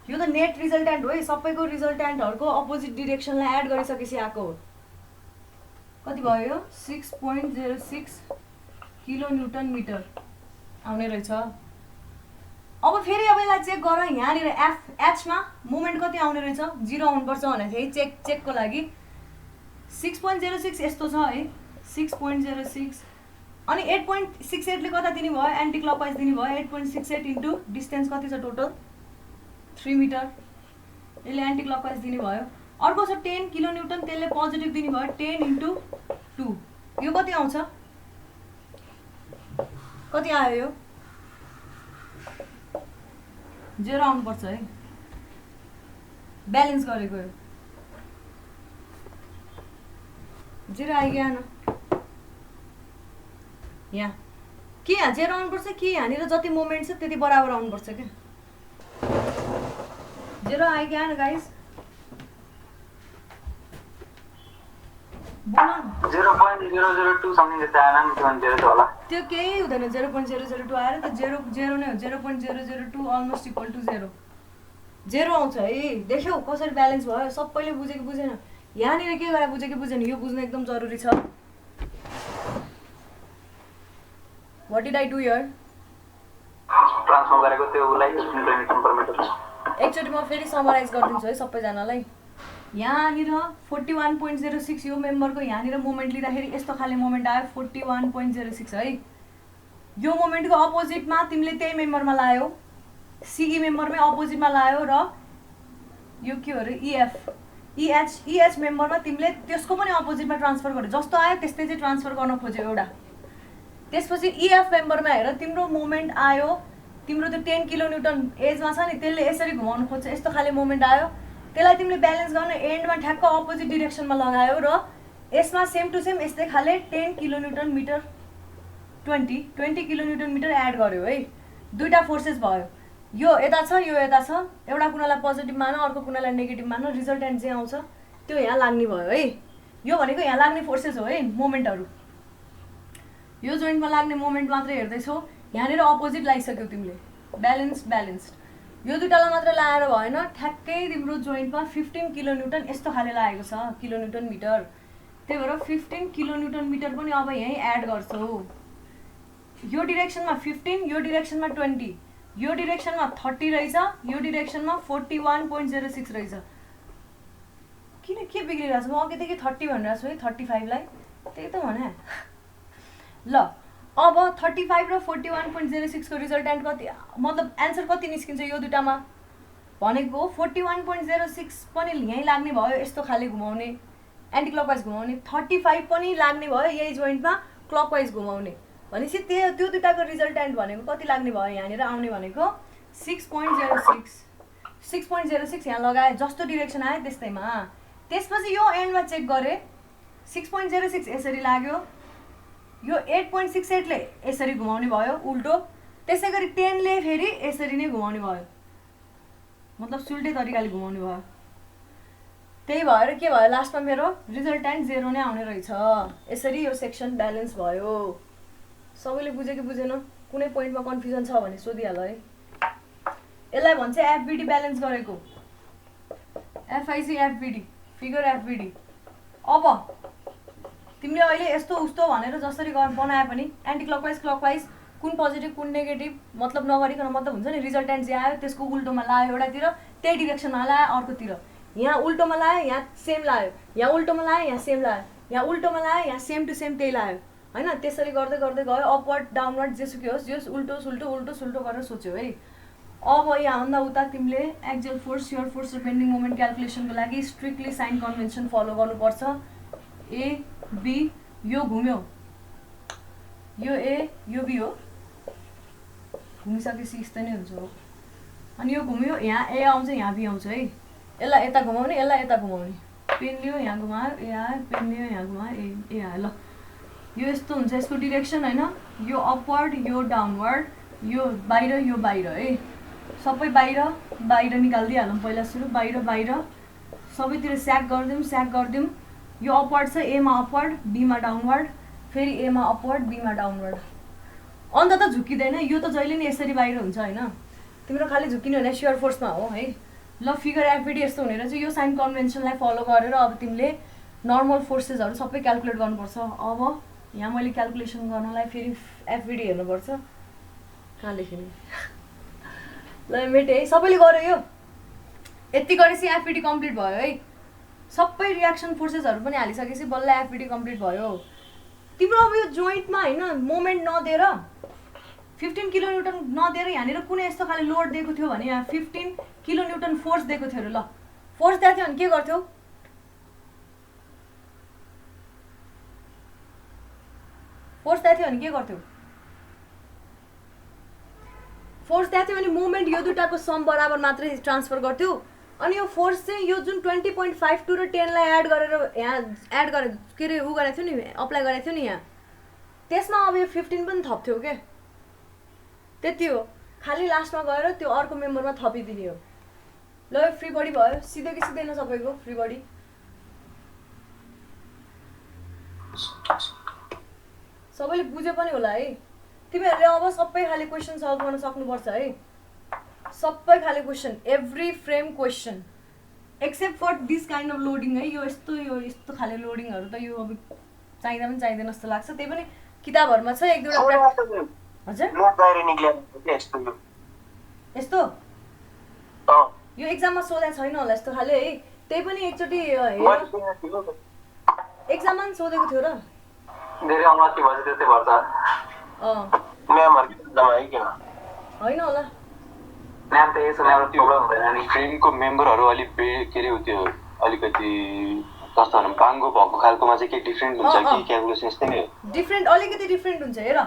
यो त नेट रिजल्ट्यान्ट हो है, सबैको रिजल्ट्यान्टहरूको अपोजिट डिरेक्सनलाई एड गरिसकेपछि आएको हो। कति भयो, 6.06 किलो न्युटन मिटर आउने रहेछ। अब फेरि अब यसलाई चेक गर। यहाँनिर एचमा मोमेन्ट कति आउने रहेछ, 0 आउनुपर्छ भनेको थियो है चेकको लागि। 6.06 यस्तो छ है, 6.06 अनि 8.68 ले कता दिने भयो, एन्टी क्लकवाइज दिने भयो। 8.68 इन्टु डिस्टेन्स कति छ टोटल, 3 मिटर, यसले एन्टी क्लकवाइज दिने भयो। अर्को छ 10 किलो न्युटन, त्यसले पोजिटिभ दिने भयो। 10 इन्टु 2 यो कति आउँछ, कति आयो यो 0 आउनुपर्छ है ब्यालेन्स गरेको हो 0 आइगएन यहाँ के यहाँ 0 आउनुपर्छ कि यहाँनिर जति मोमेन्ट छ त्यति बराबर आउनुपर्छ क्या 0 आइगएन गाइस0.002 समथिङ जस्तो आएन नि त्यो 0 होला त्यो केही हुँदैन 0.002 आएर त 0 नै हो 0.002 अलमोस्ट इक्वल टु 0 0 आउँछ है देख्यौ कसरी ब्यालेन्स भयो सबैले बुझ्यो कि बुझेन यहाँनिर के गरेर बुझ्यो कि बुझेन यो बुझ्न एकदम जरुरी छ what did I do here transform गरेको त्यो उलाई 15 न्युटन पर मिटर एकचोटि म फेरि समराइज गरिदिन्छु है सबैजनालाई यहाँनिर 41.06 यो मेम्बरको यहाँनिर मोमेन्ट लिँदाखेरि यस्तो खाले मोमेन्ट आयो 41.06 है यो मोमेन्टको अपोजिटमा तिमीले त्यही मेम्बरमा लायो सिई मेम्बरमै अपोजिटमा लायो र यो के हो रे इएच मेम्बरमा तिमीले त्यसको पनि अपोजिटमा ट्रान्सफर गर्यो जस्तो आयो त्यस्तै चाहिँ ट्रान्सफर गर्न खोज्यो एउटा त्यसपछि इएफ मेम्बरमा हेर तिम्रो मोमेन्ट आयो तिम्रो त्यो 10 किलो न्युटन एजमा छ नि त्यसले यसरी घुमाउनु खोज्छ यस्तो खाले मोमेन्ट आयो त्यसलाई तिमीले ब्यालेन्स गर्न एन्डमा ठ्याक्क अपोजिट डिरेक्सनमा लगायो र यसमा सेम टु सेम यस्तै खाले 10 kilonewton metre 20 kilonewton metre add गर्यो है दुईटा फोर्सेस भयो यो यता छ एउटा कुनालाई पोजिटिभ मान अर्को कुनालाई नेगेटिभ मान रिजल्टेन्ट चाहिँ आउँछ त्यो यहाँ लाग्ने भयो है यो भनेको यहाँ लाग्ने फोर्सेस हो है मोमेन्टहरू यो जोइन्टमा लाग्ने मोमेन्ट मात्रै हेर्दैछौ यहाँनिर अपोजिट लगाइसक्यौ तिमीले ब्यालेन्स्ड यो दुईटालाई मात्र लाएर भएन ठ्याक्कै तिम्रो जोइन्टमा 15 किलो न्युटन यस्तो खाले लागेको छ किलो न्युटन मिटर त्यही भएर 15 किलो न्युटन मिटर पनि अब यहीँ एड गर्छौ यो डिरेक्सनमा 15 यो डिरेक्सनमा 20 यो डिरेक्सनमा 30 रहेछ यो डिरेक्सनमा 41.06 रहेछ किन के बिग्रिरहेछ म अघिदेखि 30 भनिरहेको छु है 35 लाई त्यही त भने ल अब 35 र 41.06 को रिजल्टेन्ट कति मतलब एन्सर कति निस्किन्छ यो दुटामा भनेको 41.06 पनि यही लाग्ने भयो यस्तो खाले घुमाउने एन्टी क्लकवाइज घुमाउने 35 पनि लाग्ने भयो यही जोइन्टमा क्लकवाइज घुमाउने भनेपछि त्यो दुटाको रिजल्टेन्ट भनेको कति लाग्ने भयो यहाँनिर आउने भनेको 6.06 यहाँ लगाए जस्तो डिरेक्सन आयो त्यस्तैमा त्यसपछि यो एन्डमा चेक गरे 6.06 यसरी लाग्यो यो 8.68 ले यसरी घुमाउने भयो उल्टो त्यसैगरी 10 ले फेरि यसरी नै घुमाउने भयो मतलब सुल्टे तरिकाले घुमाउने भयो त्यही भएर के भयो लास्टमा मेरो रिजल्टेन्ट 0 नै आउने रहेछ यसरी यो सेक्सन ब्यालेन्स भयो सबैले बुझ्यो कि बुझेन कुनै पोइन्टमा कन्फ्युजन छ भने सोधिहाल है यसलाई भन्छ एफबिडी ब्यालेन्स गरेको एफआइसी एफबिडी फिगर एफबिडी अब तिमीले अहिले यस्तो उस्तो भनेर जसरी बनाए पनि एन्टी क्लकवाइज कुन पोजिटिभ कुन नेगेटिभ मतलब नगरिकन मतलब हुन्छ नि रिजल्टेन्ट जे आयो त्यसको उल्टोमा लायो एउटातिर त्यही डिरेक्सनमा लायो अर्कोतिर यहाँ उल्टोमा लायो यहाँ सेम लायो यहाँ उल्टोमा लायो यहाँ सेम लायो यहाँ उल्टोमा लायो यहाँ सेम टु सेम त्यही लायो हैन त्यसरी गर्दै गर्दै गयो अपवर्ड डाउनवर्ड जेसुकै होस् जस उल्टो सुल्टो गरेर सोच्यो है अब यहाँ भन्दा उता तिमीले एक्सियल फोर्स शियर फोर्स र बेन्डिङ मोमेन्ट क्याल्कुलेसनको लागि स्ट्रिक्टली साइन कन्भेन्सन फलो गर्नुपर्छ ए बी यो घुम्यो यो ए यो बी हो घुमिसकेपछि यस्तै नै हुन्छ अनि यो घुम्यो यहाँ ए आउँछ यहाँ बी आउँछ है यसलाई यता घुमाउने यसलाई यता घुमाउने पेन लियो यहाँ घुमायो ए आयो पेन लियो यहाँ घुमायो ए आयो ल यो यस्तो हुन्छ यसको डिरेक्सन हैन यो अपवर्ड यो डाउनवर्ड यो बाहिर है सबै बाहिर निकाल्दिहालौँ पहिला सुरु बाहिर सबैतिर स्याक गर्दिउँ यो अपवर्ड छ एमा अपवर्ड बीमा डाउनवर्ड फेरि एमा अपवर्ड बीमा डाउनवर्ड अन्त त झुकिँदैन यो त जहिले नि यसरी बाहिर हुन्छ हैन तिम्रो खाली झुकिने भने शियर फोर्समा हो है ल फिगर एफबिडी यस्तो हुने रहेछ यो साइन कन्भेन्सनलाई फलो गरेर अब तिमीले नर्मल फोर्सेसहरू सबै क्याल्कुलेट गर्नुपर्छ अब यहाँ मैले क्याल्कुलेसन गर्नलाई फेरि एफबिडी हेर्नुपर्छ कहाँ लेख्ने ल मेटे है सबैले गर्यो यो यति गरेपछि एफबिडी कम्प्लिट भयो है सबै रियाक्सन फोर्सेसहरू पनि हालिसकेपछि बल्ल एफबिडी कम्प्लिट भयो तिम्रो अब यो जोइन्टमा हैन मोमेन्ट नदिएर 15 किलो न्युटन नदिएर यहाँनिर कुनै यस्तो खाले लोड दिएको थियो भने यहाँ 15 किलो न्युटन फोर्स दिएको थियो ल फोर्स दिएको थियो भने के गर्थ्यौ फोर्स त्यहाँ थियो भने मुभमेन्ट यो दुइटाको सम बराबर मात्रै ट्रान्सफर गर्थ्यो अनि यो फोर्स चाहिँ यो जुन 20.52 र 10 लाई एड गरेर यहाँ एड गरे के अरे उ गरेको थियो नि अप्लाई गरेको थियो नि यहाँ त्यसमा अब यो 15 पनि थप्थ्यो के त्यति हो खाली लास्टमा गएर त्यो अर्को मेम्बरमा थपिदिने हो ल यो फ्री बडी भयो सिधै कि सिधै न सबैको फ्री बडी सबैले बुझ्यो पनि होला है तिमीहरूले अब सबै खाले क्वेसन सल्भ गर्न सक्नुपर्छ है सबै खाले question every frame question except for this kind of loading है यो यस्तो खाले लोडिङहरू त यो अब चाहिँदा पनि चाहिँदैन जस्तो लाग्छ त्यही पनि किताबहरूमा छ एक दुईवटा हजुर यस्तो यो एक्जाममा सोधेको छैन होला यस्तो खाले है त्यही पनि एकचोटि एक्जाममा पनि सोधेको थियो र धेरै अनलाकी भन्छ त्यस्तै भन्छ होइन होला म्याम त यसो म्याम प्रब्लम हुँदैन नि फ्रेमको मेम्बरहरू अलिक के अरे त्यो अलिकति कस्तो भनौँ बाङ्गो भएको खालकोमा चाहिँ के डिफ्रेन्ट हुन्छ कि क्यालकुलेसन यस्तै नै डिफ्रेन्ट अलिकति डिफ्रेन्ट हुन्छ हेर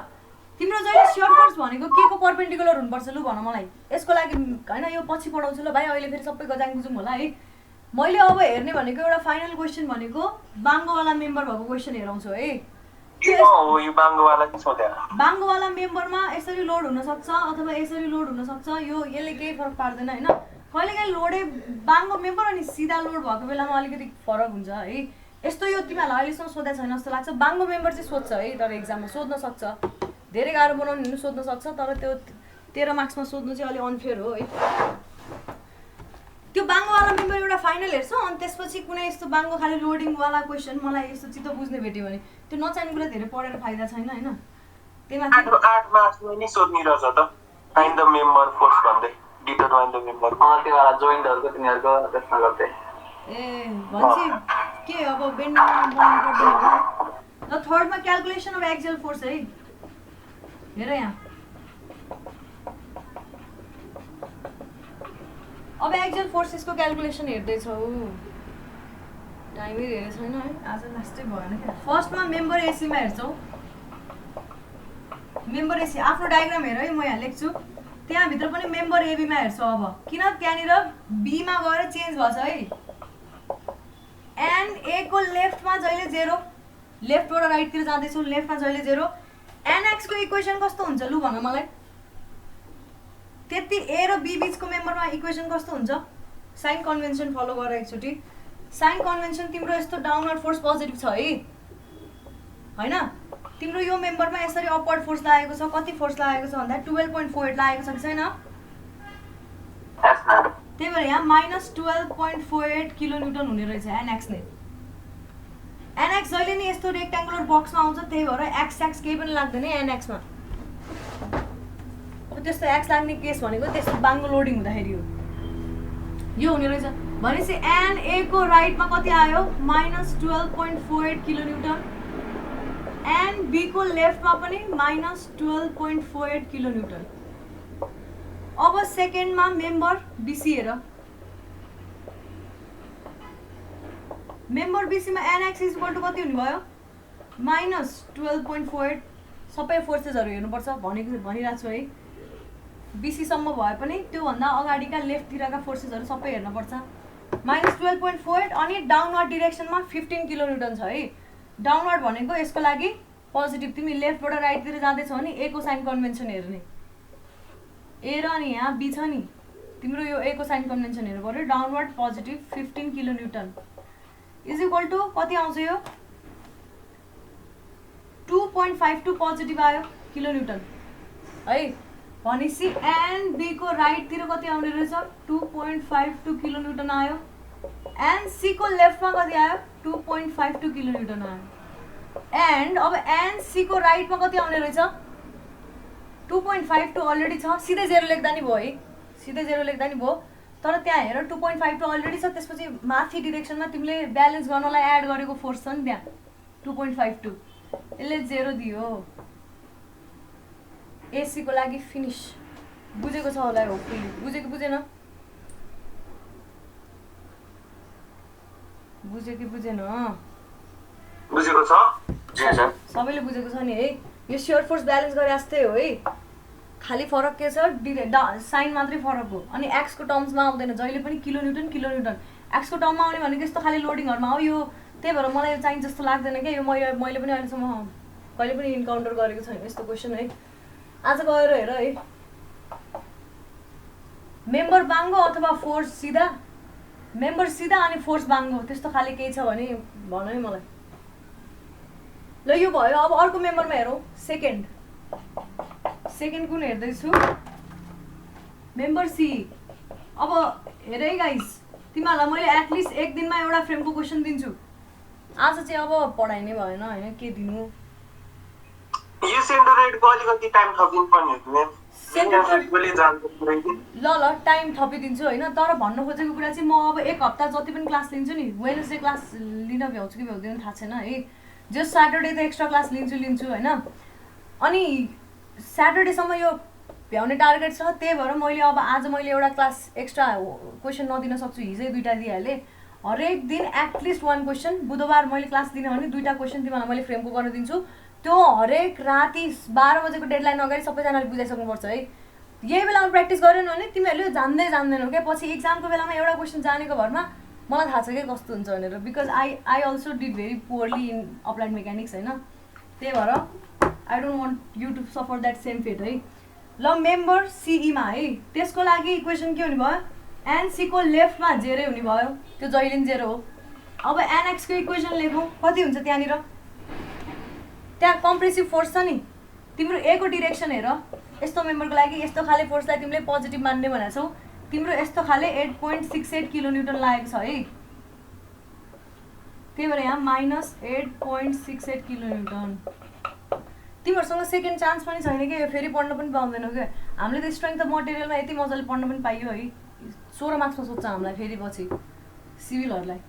तिम्रो जहिले स्योर फोर्स भनेको के को परपेन्डिकुलर हुनुपर्छ लु भन मलाई यसको लागि हैन यो पछि पढाउँछु ल भाइ अहिले फेरि सबै गजाङ बुझौँ होला है मैले अब हेर्ने भनेको एउटा फाइनल क्वेसन भनेको बाङ्गोवाला मेम्बर भएको क्वेसन हेराउँछु है बाङ्गोवाला मेम्बरमा यसरी लोड हुन सक्छ अथवा यसरी लोड हुन सक्छ यो यसले केही फरक पार्दैन हैन कहिलेकाहीँ लोडे बाङ्गो मेम्बर अनि सिधा लोड भएको बेलामा अलिकति फरक हुन्छ है यस्तो यो तिमीहरूलाई अहिलेसम्म सोधेको छैन जस्तो लाग्छ बाङ्गो मेम्बर चाहिँ सोध्छ है तर एक्जाममा सोध्न सक्छ धेरै गाह्रो बनाउनु हुनु सोध्न सक्छ तर त्यो 13 मार्क्समा सोध्नु चाहिँ अलिक अनफेयर हो है त्यो बाङ्गोवाला मेम्बर एउटा फाइनल हेर्छ अनि त्यसपछि कुनै यस्तो बाङ्गो खाली लोडिङवाला क्वेसन मलाई यस्तो चित्त बुझ्ने भेट्यो भने त्यो नचाहिने कुरा धेरै पढेर फाइदा छैन हैन त्यही 8 मार्क्समा नि सोध्ने रहेछ त फाइन्ड द मेम्बर फोर्स भन्दै डिटरमाइन द मेम्बर त्यो वाला जोइन्टहरुको तिनीहरुको त्यसमा गर्दै ए भन्छ के अब बेन्डिङ बनाउनु पर्दैन होला ल थर्डमा क्याल्कुलेसन अफ एक्सियल फोर्स है हेर यहाँ अब एक्सियल फोर्सेसको क्याल्कुलेसन हेर्दैछौ टाइमै धेरै छैन है आज लास्टै भएन क्या फर्स्टमा मेम्बर एसीमा हेर्छौ मेम्बर एसी आफ्नो डायग्राम हेर है म यहाँ लेख्छु त्यहाँभित्र पनि मेम्बर एबीमा हेर्छौ अब किन त्यहाँनिर बीमा गएर चेन्ज भछ है एन ए को लेफ्टमा जहिले 0 लेफ्टबाट राइटतिर जाँदैछौ लेफ्टमा जहिले 0 एनएक्स को इक्वेसन कस्तो हुन्छ लु भन मलाई त्यति ए र बी बीचको मेम्बरमा इक्वेसन कस्तो हुन्छ साइन कन्भेन्सन फलो गर एकचोटि साइन कन्भेन्सन तिम्रो यस्तो डाउनवर्ड फोर्स पोजिटिभ छ है हैन तिम्रो यो मेम्बरमा यसरी अपवर्ड फोर्स लागेको छ कति फोर्स लागेको छ भन्दा 12.48 लागेको छ कि छैन त्यही भएर यहाँ -12.48 किलोन्युटन हुने रहेछ एनएक्स ले एनएक्स जहिले नि यस्तो रेक्ट्याङ्गुलर बक्समा आउँछ त्यही भएर एक्स एक्स केही पनि लाग्दैन एनएक्समा त्यस्तो एक्स लाग्ने केस भनेको त्यस्तो बाङ्गो लोडिङ हुँदाखेरि यो हुने रहेछ भनेपछि एन ए को राइटमा कति आयो -12.48 किलोन्युटन एन बी को लेफ्टमा पनि -12.48 किलोन्युटन अब सेकेन्डमा मेम्बर बीसी हेर मेम्बर बीसीमा एनएक्स इक्वल टु कति हुने भयो -12.48 सबै फोर्सेसहरू हेर्नुपर्छ भनिरहेको छु है बीसी सम्म भए पनि त्योभन्दा अगाडिका लेफ्टतिरका फोर्सेसहरू सबै हेर्नुपर्छ -12.48 अनि डाउनवर्ड डिरेक्सनमा 15 किलोन्युटन छ है डाउनवर्ड भनेको यसको लागि पोजिटिभ तिमी लेफ्टबाट राइटतिर जाँदैछौ भने ए को साइन कन्भेन्सन हेर्ने ए र अनि यहाँ बी छ नि तिम्रो यो ए को साइन कन्भेन्सन हेर्नु पर्यो downward positive 15 kilonewton is equal to कति आउँछ यो 2.52 पोजिटिभ आयो किलोन्युटन है भनेपछि एन बी को राइटतिर कति आउने रहेछ 2.52 किलोन्युटन आयो एन सी को लेफ्टमा कति आयो 2.52 किलोन्युटन आयो एन्ड अब एन सी को राइटमा कति आउने रहेछ 2.52 अलरेडी छ सिधै 0 लेख्दा नि भयो है सिधै 0 लेख्दा नि भयो तर त्यहाँ हेर 2.52 अलरेडी छ त्यसपछि माथि डिरेक्सनमा तिमीले ब्यालेन्स गर्नलाई एड गरेको फोर्स छ नि त्यहाँ 2.52 यसले 0 दियो एसी को लागि फिनिश बुझेको छ होला होपफुली बुझ्यो कि बुझेन बुझ्यो कि बुझेन बुझेको छ सबैले बुझेको छ नि है यो स्योर फोर्स ब्यालेन्स गरे जस्तै हो है खाली फरक के छ साइन मात्रै फरक हो अनि एक्स को टर्म्समा आउँदैन जहिले पनि किलोन्युटन एक्स को टर्ममा आउने भनेको यस्तो खाली लोडिङहरुमा हो यो त्यही भएर मलाई यो चाहिन्छ जस्तो लाग्दैन के यो मैले पनि अहिलेसम्म कहिले पनि इन्काउन्टर गरेको छैन यस्तो क्वेशन है आज गएर हेर है मेम्बर बाङ्गो अथवा फोर्स सिधा मेम्बर सिधा अनि फोर्स बाङ्गो त्यस्तो खाली केही छ भने भन है मलाई ल यो भयो अब अर्को मेम्बरमा हेरौँ सेकेन्ड कुन हेर्दैछु मेम्बर सी अब हेर है गाइस तिमीहरूलाई मैले एटलिस्ट एक दिनमा एउटा फ्रेमको क्वेसन दिन्छु आज चाहिँ अब पढाइ नै भएन हैन के दिनु यो सेन्टरोइडको अलिकति टाइम थपिदिनु पर्ने हो म्याम सेन्टरोइडले जान्छ ल टाइम थपिदिन्छु हैन तर भन्न खोजेको कुरा चाहिँ म अब एक हप्ता जति पनि क्लास लिन्छु नि वेडनेसडे क्लास लिन भ्याउँछु कि भ्याउँदैन थाहा छैन है जो सैटरडे त एक्स्ट्रा क्लास लिन्छु हैन अनि सैटरडेसम्म यो भ्याउने टार्गेट छ त्यही भएर मैले अब आज मैले एउटा क्लास एक्स्ट्रा क्वेसन नदिन सक्छु हिजै दुईटा दिइहालेँ हरेक दिन एटलिस्ट 1 क्वेसन बुधबार मैले क्लास दिने भने 2टा क्वेसन तिमीलाई मैले फ्रेमको गर्न दिन्छु त्यो हरेक राति 12 बजेको डेडलाइन अगाडि सबैजनाले बुझाइसक्नुपर्छ है यही बेलामा प्र्याक्टिस गरेन भने तिमीहरूले जान्दैनौ के पछि एक्जामको बेलामा एउटा क्वेसन जानेको भरमा मलाई थाहा छ के कस्तो हुन्छ भनेर because I also did very poorly in applied mechanics हैन त्यही भएर I don't want you to suffer that same fate है ल मेम्बर सीईमा है त्यसको लागि इक्वेसन के हुने भयो एनसी को लेफ्टमा जेरै हुने भयो त्यो जहिले पनि जेरो हो अब एनएक्स को इक्वेसन लेखौँ कति हुन्छ त्यहाँनिर त्यहाँ कम्प्रेसिभ फोर्स छ नि तिम्रो ए को डिरेक्सन हेर यस्तो मेम्बरको लागि यस्तो खाले फोर्सलाई तिमीले पोजिटिभ मान्ने भनेको छौ तिम्रो यस्तो खाले 8.68 किलोन्युटन लागेको छ है त्यही भएर यहाँ माइनस 8.68 किलोन्युटन तिमीहरूसँग सेकेन्ड चान्स पनि छैन कि यो फेरि पढ्न पनि पाउँदैनौ क्या हामीले त स्ट्रेङ्थ अफ मटेरियलमा यति मजाले पढ्न पनि पाइयो है 16 मार्क्समा सोध्छ हामीलाई फेरि पछि सिभिलहरूलाई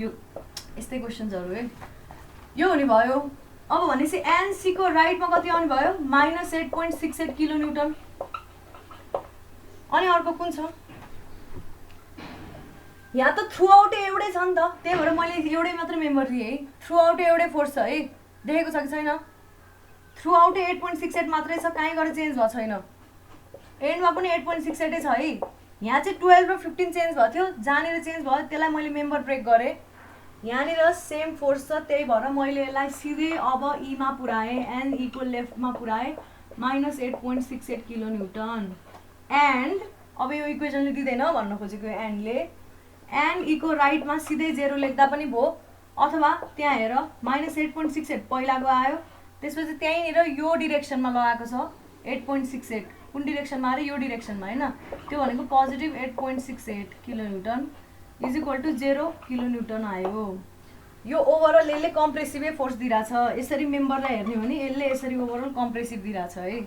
यो यस्तै क्वेसन्सहरू है यो हुने भयो अब भनेपछि एनसी को राइटमा कति आउने भयो माइनस 8.68 किलोन्युटन अनि अर्को कुन छ यहाँ त थ्रु आउट एउटै छ नि त त्यही भएर मैले एउटै मात्र मेम्बर दिएँ है थ्रु आउट एउटै फोर्स छ है देखेको छ कि छैन थ्रु आउट 8.68 मात्रै छ कहीँ गएर चेन्ज भएको छैन एन्डमा पनि 8.68 छ है यहाँ चाहिँ 12 र 15 चेन्ज भएको थियो जहाँनिर चेन्ज भयो त्यसलाई मैले मेम्बर ब्रेक गरेँ यहाँनिर सेम फोर्स छ त्यही भएर मैले यसलाई सिधै अब ईमा पुऱ्याएँ एन ई को लेफ्टमा पुऱ्याएँ माइनस 8.68 किलोन्युटन एन्ड अब यो इक्वेसनले दिँदैन भन्न खोजेको एन्डले एन्ड ई को राइटमा सिधै जेरो लेख्दा पनि भयो अथवा त्यहाँ हेर माइनस 8.68 पहिलाको आयो त्यसपछि त्यहीँनिर यो डिरेक्सनमा लगाएको छ 8.68 कुन डिरेक्सनमा अरे यो डिरेक्सनमा हैन त्यो भनेको positive 8.68 kilonewton is equal to 0 kilonewton आयो यो ओभरअल यसले कम्प्रेसिभै फोर्स दिइरहेछ यसरी मेम्बरलाई हेर्ने हो भने यसले यसरी ओभरअल कम्प्रेसिभ दिइरहेछ है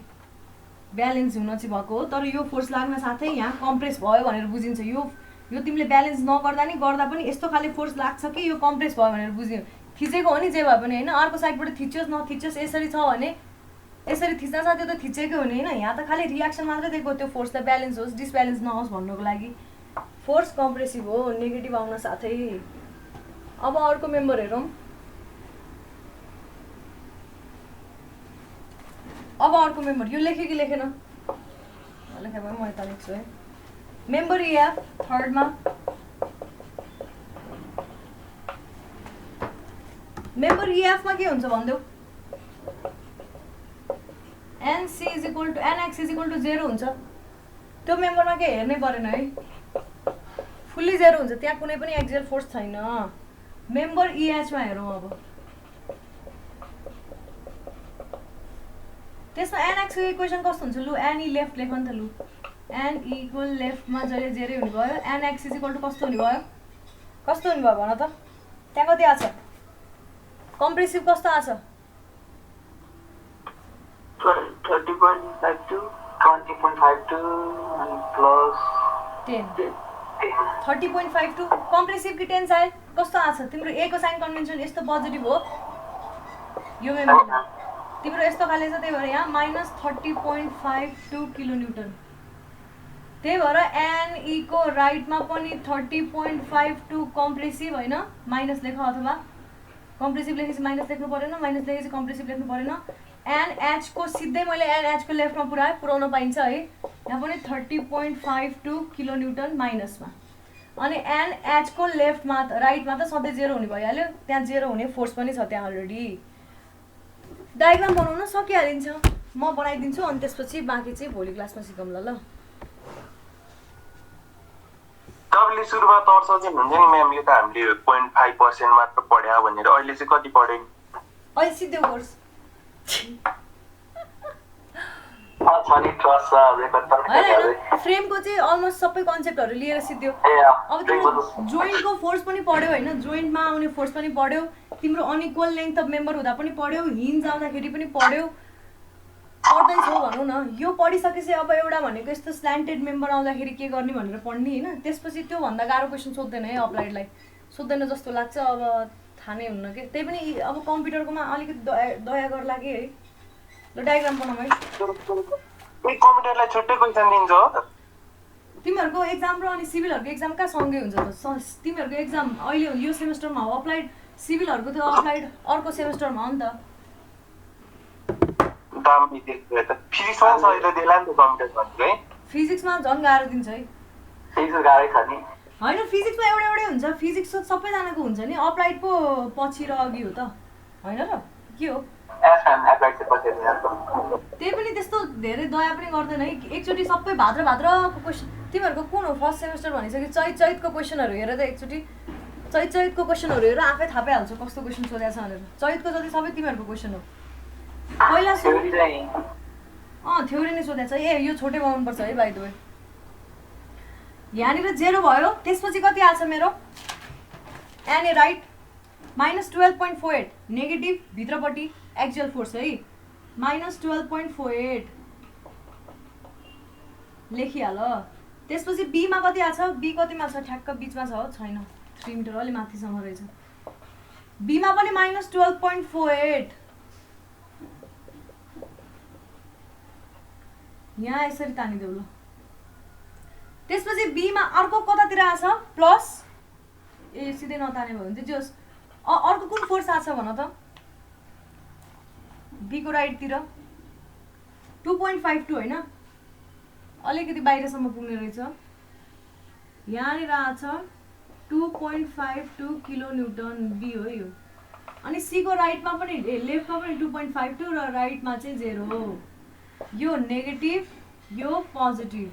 ब्यालेन्स हुन चाहिँ भएको हो तर यो फोर्स लाग्न साथै यहाँ कम्प्रेस भयो भनेर बुझिन्छ यो तिमीले ब्यालेन्स नगर्दा नि गर्दा पनि यस्तो खाले फोर्स लाग्छ कि यो कम्प्रेस भयो भनेर बुझ्यो थिचेको हो नि जे भए पनि हैन अर्को साइडबाट थिच्योस् नथिच्योस् यसरी छ भने यसरी थिच्न साथ त्यो त थिचेकै हो नि हैन यहाँ त खाली रियाक्सन मात्रै दिएको त्यो फोर्सलाई ब्यालेन्स होस् डिसब्यालेन्स नहोस् भन्नको लागि फोर्स कम्प्रेसिभ हो नेगेटिभ आउन साथै अब अर्को मेम्बर हेरौँ अब अर्को मेम्बर यो लेख्यो कि लेखेन लेखे भए म यता लेख्छु है मेम्बर इएफ थर्डमा मेम्बर इएफमा के हुन्छ भन्देऊ NC is equal to NX is equal to 0 हुन्छ त्यो मेम्बरमा के हेर्नै परेन है फुल्ली 0 हुन्छ त्यहाँ कुनै पनि एक्सियल फोर्स छैन मेम्बर इएचमा हेरौँ अब त्यसमा एनएक्स को इक्वेसन कस्तो हुन्छ लु एन ई लेफ्ट लेख नि त लु एन ई को लेफ्टमा जहिले जेरै हुने भयो एनएक्स इज इक्वल टु कस्तो हुने भयो भन त त्यहाँ कति आछ कम्प्रेसिभ कस्तो आछ 30.52 20.52 and plus 10 30.52 कम्प्रेसिभ कि टेन्साइल कस्तो आछ तिम्रो ए को साइन कन्भेन्सन यस्तो पोजिटिभ हो यो मेम्बर तिम्रो यस्तो खाले छ त्यही भएर यहाँ माइनस 30.52 किलोन्युटन त्यही भएर एन ई को राइटमा पनि 30.52 कम्प्रेसिभ हैन माइनस लेख अथवा कम्प्रेसिभ लेखेपछि माइनस लेख्नु परेन माइनस लेखेपछि कम्प्रेसिभ लेख्नु परेन एनएच को सिधै मैले एनएच को लेफ्टमा पुऱ्याउन पाइन्छ है। यहाँ पनि 30.52 किलो न्युटन माइनसमा, अनि एनएच को लेफ्टमा राइटमा त सधैँ 0 हुने भइहाल्यो, त्यहाँ 0 हुने फोर्स पनि छ त्यहाँ अलरेडी। डायग्राम बनाउन सकिहालिन्छ, म बनाइदिन्छु अनि त्यसपछि बाँकी चाहिँ भोलि क्लासमा सिकौँला ल। तपाईँले सुरुमा तर्स चाहिँ हुन्छ नि म्याम, यो त हामीले 0.5% मात्र पढ्या भनेर, अहिले चाहिँ कति पढ्यो? अहिले सिद्धो कोर्स फ्रेमको चाहिँ अलमोस्ट सबै कन्सेप्टहरू लिएर सिद्धो। अब तिम्रो जोइन्टको फोर्स पनि पढ्यौ होइन, जोइन्टमा आउने फोर्स पनि पढ्यौ, तिम्रो अनइक्वल लेन्थ अफ मेम्बर हुँदा पनि पढ्यौ, हिन्ज आउँदाखेरि पनि पढ्यौ, पढ्दैछौ भनौँ न। यो पढिसकेपछि अब एउटा भनेको यस्तो स्ल्यान्टेड मेम्बर आउँदाखेरि के गर्ने भनेर पढ्ने होइन। त्यसपछि त्योभन्दा गाह्रो क्वेसन सोध्दैन है, अप्लाइडलाई सोध्दैन जस्तो लाग्छ, अब थाहा नै हुन्न कि। त्यही पनि अब कम्प्युटरकोमा अलिकति दया गर्ला कि है। ल डायग्राम बनाऊ है। कम्प्युटरलाई छुट्टै क्वेसन दिन्छ हो त? तिमीहरूको एक्जाम र अनि सिभिलहरूको एक्जाम कहाँ सँगै हुन्छ त? तिमीहरूको एक्जाम अहिले यो सेमेस्टरमा हो अप्लाइड, सिभिलहरूको त्यो अप्लाइड अर्को सेमेस्टरमा हो नि त। दामी देख्यो त। फिजिक्समा सजिलो देला नि त कम्प्युटर भनेको है। फिजिक्समा झन् गाह्रो दिन्छ है। फिजिक्स गाह्रै छ नि होइन, फिजिक्समा एउटै हुन्छ, फिजिक्स त सबैजनाको हुन्छ नि, अप्लाइड पो पछि र अघि हो त होइन र के हो? त्यही पनि त्यस्तो धेरै दया पनि गर्दैन है। एकचोटि सबै भाद्र भाद्रको क्वेसन, तिमीहरूको कुन हो फर्स्ट सेमेस्टर भनिसक्यो, चैतको क्वेसनहरू हेर त एकचोटि, चैतको क्वेसनहरू हेर, आफै थाहा पाइहाल्छ कस्तो क्वेसन सोधेको छ भनेर। चैतको जति सबै तिमीहरूको क्वेसन हो। पहिला थ्योरी नै सोधेको छ। ए यो छोटै बनाउनुपर्छ है बाइ द वे। यहाँनिर 0 भयो, त्यसपछि कति आछ मेरो? एनए राइट -12.48 नेगेटिभ भित्रपट्टि एक्सियल फोर्स है, -12.48 लेखिहाल। त्यसपछि बीमा कति आछ? बी कतिमा छ? ठ्याक्क बिचमा छ, छैन 3 मिटर अलि माथिसम्म रहेछ। बीमा पनि -12.48, यहाँ यसरी तानिदेऊ ल। त्यसपछि बीमा अर्को कतातिर आछ? प्लस, ए सिधै नताने भयो भने चाहिँ जोस् अर्को कुन फोर्स आछ भन त? बीको राइटतिर 2.52 होइन, अलिकति बाहिरसम्म पुग्ने रहेछ। यहाँनिर आछ 2.52 किलो न्युटन बी हो यो। अनि सीको राइटमा पनि लेफ्टमा पनि 2.52 र राइटमा चाहिँ 0 हो। यो नेगेटिभ, यो पोजिटिभ।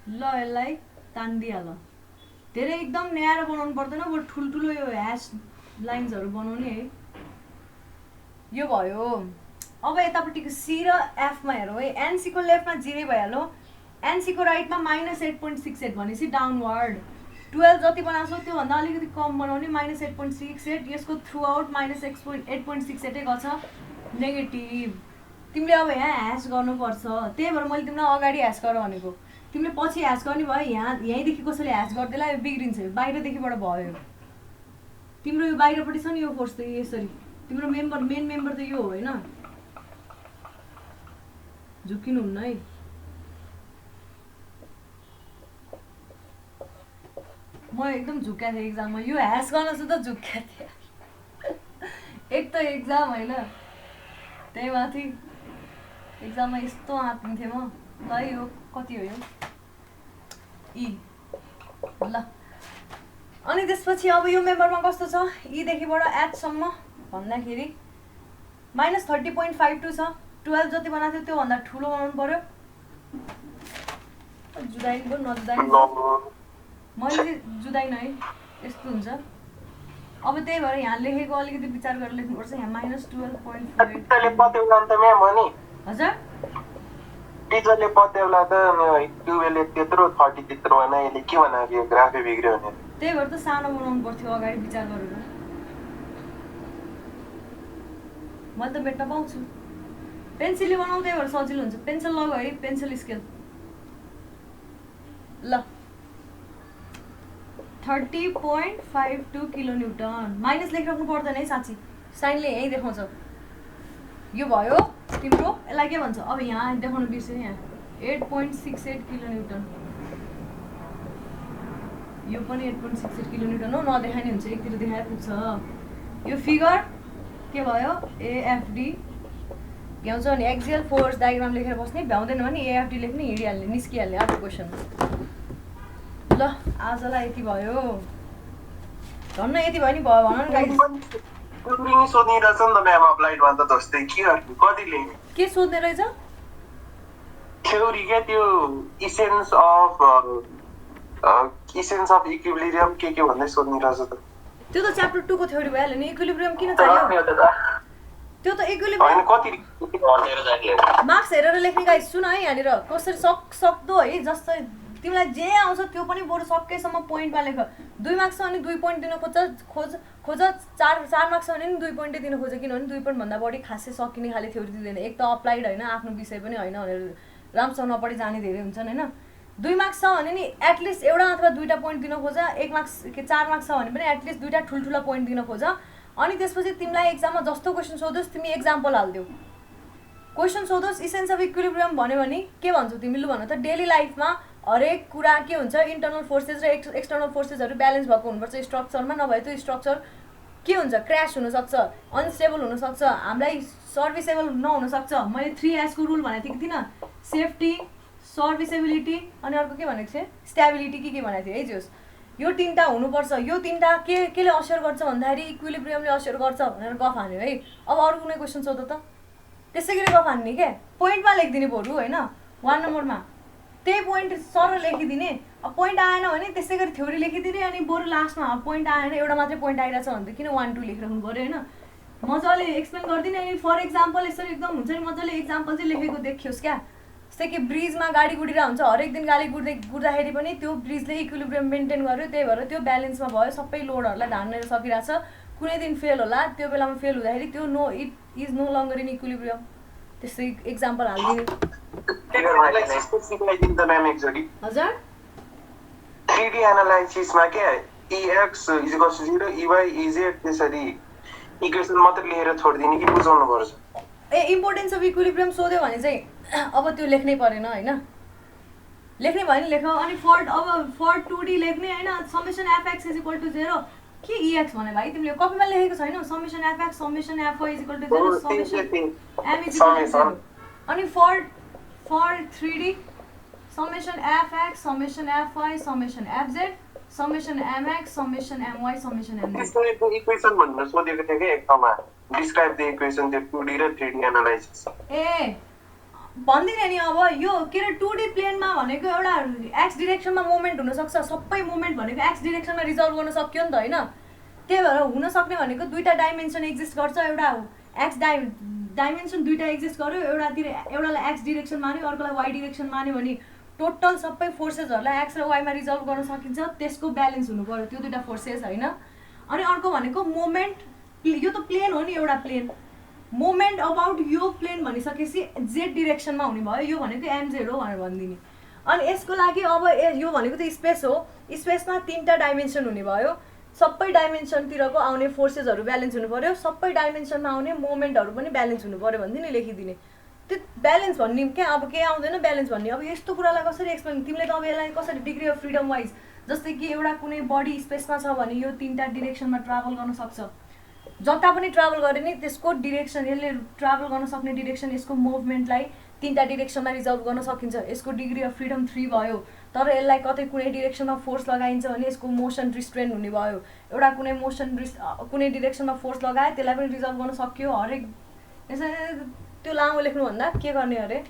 ल यसलाई तानिदिहाल। धेरै एकदम न्यारो बनाउनु पर्दैन, बरु ठुल्ठुलो यो ह्यास लाइन्सहरू बनाउने है। यो भयो। अब यतापट्टिको सी र एफमा हेरौँ है। एनसीको लेफ्टमा 0 भइहाल्यो, एनसीको राइटमा -8.68 भनेपछि डाउनवर्ड। 12 जति बनाउँछौ त्योभन्दा अलिकति कम बनाउने, -8.68। यसको थ्रु आउट -8.68 गर्छ नेगेटिभ। तिमीले अब यहाँ ह्यास गर्नुपर्छ, त्यही भएर मैले तिमीलाई अगाडि ह्यास गर भनेको। तिमीले पछि ह्यास गर्ने भयो, यहीँदेखि कसैले ह्यास गरिदिएला, यो बिग्रिन्छ। बाहिरदेखिबाट भयो तिम्रो, यो बाहिरपट्टि छ नि यो फोर्स त यसरी। तिम्रो मेन मेम्बर त यो हो होइन, झुक्किनु हुन्न है। म एकदम झुक्का थिएँ एक्जाममा, यो ह्यास गर्न चाहिँ त झुक्का थिएँ। एक त एक्जाम होइन, त्यही माथि एक्जाममा यस्तो आँटिन्थेँ म। ल यो कति हो यो? ई ल। अनि त्यसपछि अब यो मेम्बरमा कस्तो छ? ईदेखिबाट एचसम्म भन्दाखेरि -30.52 छ। 12 जति बनाएको थियो त्योभन्दा ठुलो बनाउनु पर्यो। जुदाइनु पो नजुदाइनु, मैले चाहिँ जुदाइनँ है, यस्तो हुन्छ। अब त्यही भएर यहाँ लेखेको अलिकति विचार गरेर लेख्नुपर्छ। यहाँ -12.48 हजुर टिचरले पत्याउला त 12 त्यत्रो 30 त्यत्रो होइन, यसले के बनायो ग्राफै बिग्रियो भने। त्यही भएर त सानो बनाउनु पर्थ्यो अगाडि विचार गरेर। मैले त भेट्न पाउँछु, पेन्सिलले बनाऊ, त्यही भएर सजिलो हुन्छ। पेन्सिल लगाऊ है, पेन्सिल स्केल। ल 30.52 किलो न्युटन। माइनस लेखिराख्नु पर्दैन है साँच्ची, साइनले यहीँ देखाउँछ। यो भयो तिम्रो, यसलाई के भन्छ? अब यहाँ देखाउनु बिर्सेँ, यहाँ 8.68 किलो न्युटन। यो पनि 8.68 किलो न्युटन हो, नदेखाइ नै हुन्छ, एकतिर देखाए पुग्छ। यो फिगर के भयो एएफडी भ्याउँछ भने एक्सियल फोर्स डायग्राम लेखेर बस्ने, भ्याउँदैन भने एएफडी लेख्ने, हिँडिहाल्ने, निस्किहाल्ने अर्को क्वेसन। ल आजलाई यति भयो, धन्न यति भयो नि भयो भन न गाइस। पनि सोध्ने रहेछ नि त म्याम अप्लाइड भन्दा जस्तै के गर्नु कति लेख्ने के सोध्ने रहेछ थ्योरी क्या त्यो इसेन्स अफ इक्विलिब्रियम के भन्दै सोध्ने रहेछ त। त्यो त च्याप्टर 2 को थ्योरी भइहाल्यो नि। इक्विलिब्रियम किन चाहियो त्यो त इक्विलिब्रियम कति मार्क्स हेरेर लेख्ने गाइस। सुन है यहाँनिर कसरी सक्दो है जस्तै तिमीलाई जे आउँछ त्यो पनि बरु सकेसम्म पोइन्टमा लेख। 2 मार्क्स छ भने 2 पोइन्ट दिन खोज 4 मार्क्स छ भने नि 2 पोइन्टै दिन खोज, किनभने 2 पोइन्ट भन्दा बढी खासै सकिने खाले थ्योरी दिँदैन। एक त अप्लाइड होइन, आफ्नो विषय पनि होइन भनेर राम्रोसँग नपढी जाने धेरै हुन्छन् होइन। 2 मार्क्स छ भने नि एटलिस्ट एउटा अथवा 2टा पोइन्ट दिन खोज। 1 मार्क्स के 4 मार्क्स छ भने पनि एटलिस्ट 2टा ठुल्ठुला पोइन्ट दिन खोज। अनि त्यसपछि तिमीलाई एक्जाममा जस्तो क्वेसन सोधोस् तिमी एक्जाम्पल हाल्दियौ। क्वेसन सोधोस् इसेन्स अफ इक्विलिब्रियम भन्यो भने के भन्छौ तिमी? लु भन त डेली लाइफमा हरेक कुरा के हुन्छ, इन्टरनल फोर्सेस र एक्सटर्नल फोर्सेसहरू ब्यालेन्स भएको हुनुपर्छ स्ट्रक्चरमा, नभए त्यो स्ट्रक्चर के हुन्छ क्र्यास हुनसक्छ, अनस्टेबल हुनसक्छ, हामीलाई सर्भिसेबल नहुनसक्छ। मैले 3S को रुल भनेको थिएँ कि थिइनँ? सेफ्टी, सर्भिसेबिलिटी अनि अर्को के भनेको थिएँ? स्टेबिलिटी के भनेको थिएँ है जोस्। यो 3टा हुनुपर्छ। यो 3टा केले असर गर्छ भन्दाखेरि इक्विलिब्रियमले असर गर्छ भनेर गफ हान्यो है। अब अरू कुनै क्वेसन सोध त त्यसै गरी गफ हान्ने के पोइन्टमा लेखिदिने बरु होइन, 1 नम्बरमा त्यही पोइन्ट सरल लेखिदिने। अब पोइन्ट आएन भने त्यसै गरी थ्योरी लेखिदिने, अनि बरु लास्टमा पोइन्ट आएन एउटा मात्रै पोइन्ट आइरहेछ भने त किन 1 2 लेखिराख्नु पऱ्यो होइन। मजाले एक्सप्लेन गरिदिने। अनि फर एक्जाम्पल यसरी एकदम हुन्छ नि मजाले एक्जाम्पल चाहिँ लेखेको देखियोस् क्या। जस्तै कि ब्रिजमा गाडी गुडिरहेको हुन्छ, हरेक दिन गाडी गुड्दाखेरि पनि त्यो ब्रिजले इक्विलिब्रियम मेन्टेन गर्यो, त्यही भएर त्यो ब्यालेन्समा भयो, सबै लोडहरूलाई धान्न सकिरहेछ। कुनै दिन फेल होला, त्यो बेलामा फेल हुँदाखेरि त्यो it is no longer in equilibrium. त्यसै एक्जाम्पल हालिदिने। हजुर 3D एनालाइसिसमा के EX = 0 EY EZ त्यसरी इक्वेसन मात्र लेखेर छोड्दिने कि बुझाउनु पर्छ? इम्पोर्टेन्स अफ इक्विलिब्रियम सोध्यो भने चाहिँ अब त्यो लेख्नै परेन होइन। लेख्ने भयो नि लेख। अनि फर 2D लेख्ने होइन, समेसन fx = 0 के EX भने भाइ तिमीले कपीमा लेखेको छैनौ? Summation fx summation fy = 0 summation m = 0। अनि for 3D summation fx summation fy summation fz summation mx summation my summation mz। त्यसको इक्वेसन भनेर सोधेको थियो के एक ठाउँमा, डिस्क्राइब द इक्वेसन त्यो 2D र 3D एनालाइसिस। ए भन्दिनँ नि। अब यो के अरे 2D प्लेनमा भनेको एउटा एक्स डिरेक्सनमा मुभमेन्ट हुनसक्छ। सबै मुभमेन्ट भनेको एक्स डिरेक्सनमा रिजल्भ गर्न सक्यो नि त होइन। त्यही भएर हुन सक्ने भनेको 2टा डाइमेन्सन एक्जिस्ट गर्छ। एउटा एक्स डाइमेन्सन 2टा एक्जिस्ट गर्यो, एउटालाई एक्स डिरेक्सन मान्यो, अर्कोलाई वाइ डिरेक्सन मान्यो भने टोटल सबै फोर्सेसहरूलाई एक्स र वाइमा रिजल्भ गर्न सकिन्छ। त्यसको ब्यालेन्स हुनु पर्यो त्यो 2टा फोर्सेस होइन। अनि अर्को भनेको मोमेन्ट, यो त प्लेन हो नि एउटा प्लेन, मोमेन्ट अबाउट यो प्लेन भनिसकेपछि जेड डिरेक्सनमा हुने भयो, यो भनेको mz हो भनेर भनिदिने। अनि यसको लागि अब यो भनेको त स्पेस हो, स्पेसमा 3टा डाइमेन्सन हुने भयो, सबै डाइमेन्सनतिरको आउने फोर्सेसहरू ब्यालेन्स हुनु पर्यो, सबै डाइमेन्सनमा आउने मोमेन्टहरू पनि ब्यालेन्स हुनु पर्यो भन्दिनँ लेखिदिने। त्यो ब्यालेन्स भन्ने क्या अब के आउँदैन ब्यालेन्स भन्ने। अब यस्तो कुरालाई कसरी एक्सप्लेन तिमीले त अब यसलाई कसरी डिग्री अफ फ्रिडम वाइज, जस्तै कि एउटा कुनै बडी स्पेसमा छ भने यो 3टा डिरेक्सनमा ट्राभल गर्न सक्छ, जता पनि ट्राभल गरे नि त्यसको डिरेक्सन, यसले ट्राभल गर्न सक्ने डिरेक्सन, यसको मुभमेन्टलाई 3टा डिरेक्सनमा रिजल्भ गर्न सकिन्छ। यसको डिग्री अफ फ्रिडम 3 भयो। तर यसलाई कतै कुनै डिरेक्सनमा फोर्स लगाइन्छ भने यसको मोसन रिस्ट्रेन हुने भयो। एउटा कुनै डिरेक्सनमा फोर्स लगायो त्यसलाई पनि रिजल्भ गर्न सक्यो। हरेक यसरी त्यो लामो लेख्नुभन्दा के गर्ने अरे,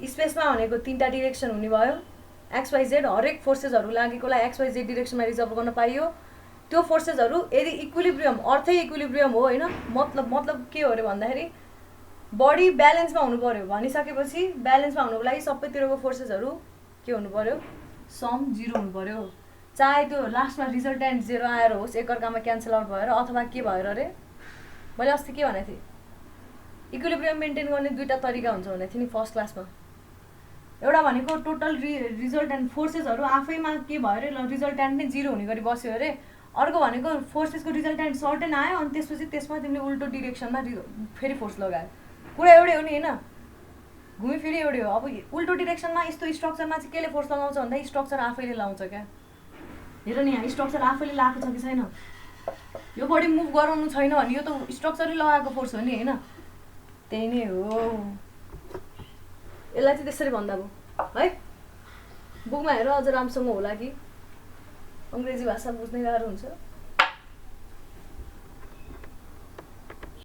स्पेसमा भनेको 3टा डिरेक्सन हुने भयो, XYZ हरेक फोर्सेसहरू लागेकोलाई XYZ डिरेक्सनमा रिजल्भ गर्न पाइयो। त्यो फोर्सेसहरू यदि इक्विलिब्रियम, अर्थै इक्विलिब्रियम हो होइन, मतलब के हो अरे भन्दाखेरि बडी ब्यालेन्समा हुनु पर्यो भनिसकेपछि ब्यालेन्समा हुनुको लागि सबैतिरको फोर्सेसहरू के हुनु पर्यो, सम 0 हुनु पर्यो। चाहे त्यो लास्टमा रिजल्टेन्ट 0 आएर होस्, एकअर्कामा क्यान्सल आउट भएर, अथवा के भएर अरे मैले अस्ति के भनेको थिएँ, इक्विलिब्रियम मेन्टेन गर्ने 2टा तरिका हुन्छ भनेको थिएँ नि फर्स्ट क्लासमा। एउटा भनेको टोटल रिजल्टेन्ट फोर्सेसहरू आफैमा के भयो अरे रिजल्टेन्ट नै 0 हुने गरी बस्यो अरे। अर्को भनेको फोर्सेसको रिजल्टेन्ट सर्टेन आयो अनि त्यसपछि त्यसमा तिमीले उल्टो डिरेक्सनमा फेरि फोर्स लगायो। कुरा एउटै हो नि होइन, घुमी फेरि एउटै हो। अब उल्टो डिरेक्सनमा यस्तो स्ट्रक्चरमा चाहिँ केले फोर्स लगाउँछ भन्दा स्ट्रक्चर आफैले लाउँछ क्या। हेर नि यहाँ स्ट्रक्चर आफैले लगाएको छ कि छैन। यो बडी मुभ गराउनु छैन भने यो त स्ट्रक्चरले लगाएको फोर्स हो नि होइन त्यही नै हो यसलाई चाहिँ त्यसरी भन्दा भयो है बुकमा हेर अझ राम्रोसँग होला कि अङ्ग्रेजी भाषा बुझ्नै गाह्रो हुन्छ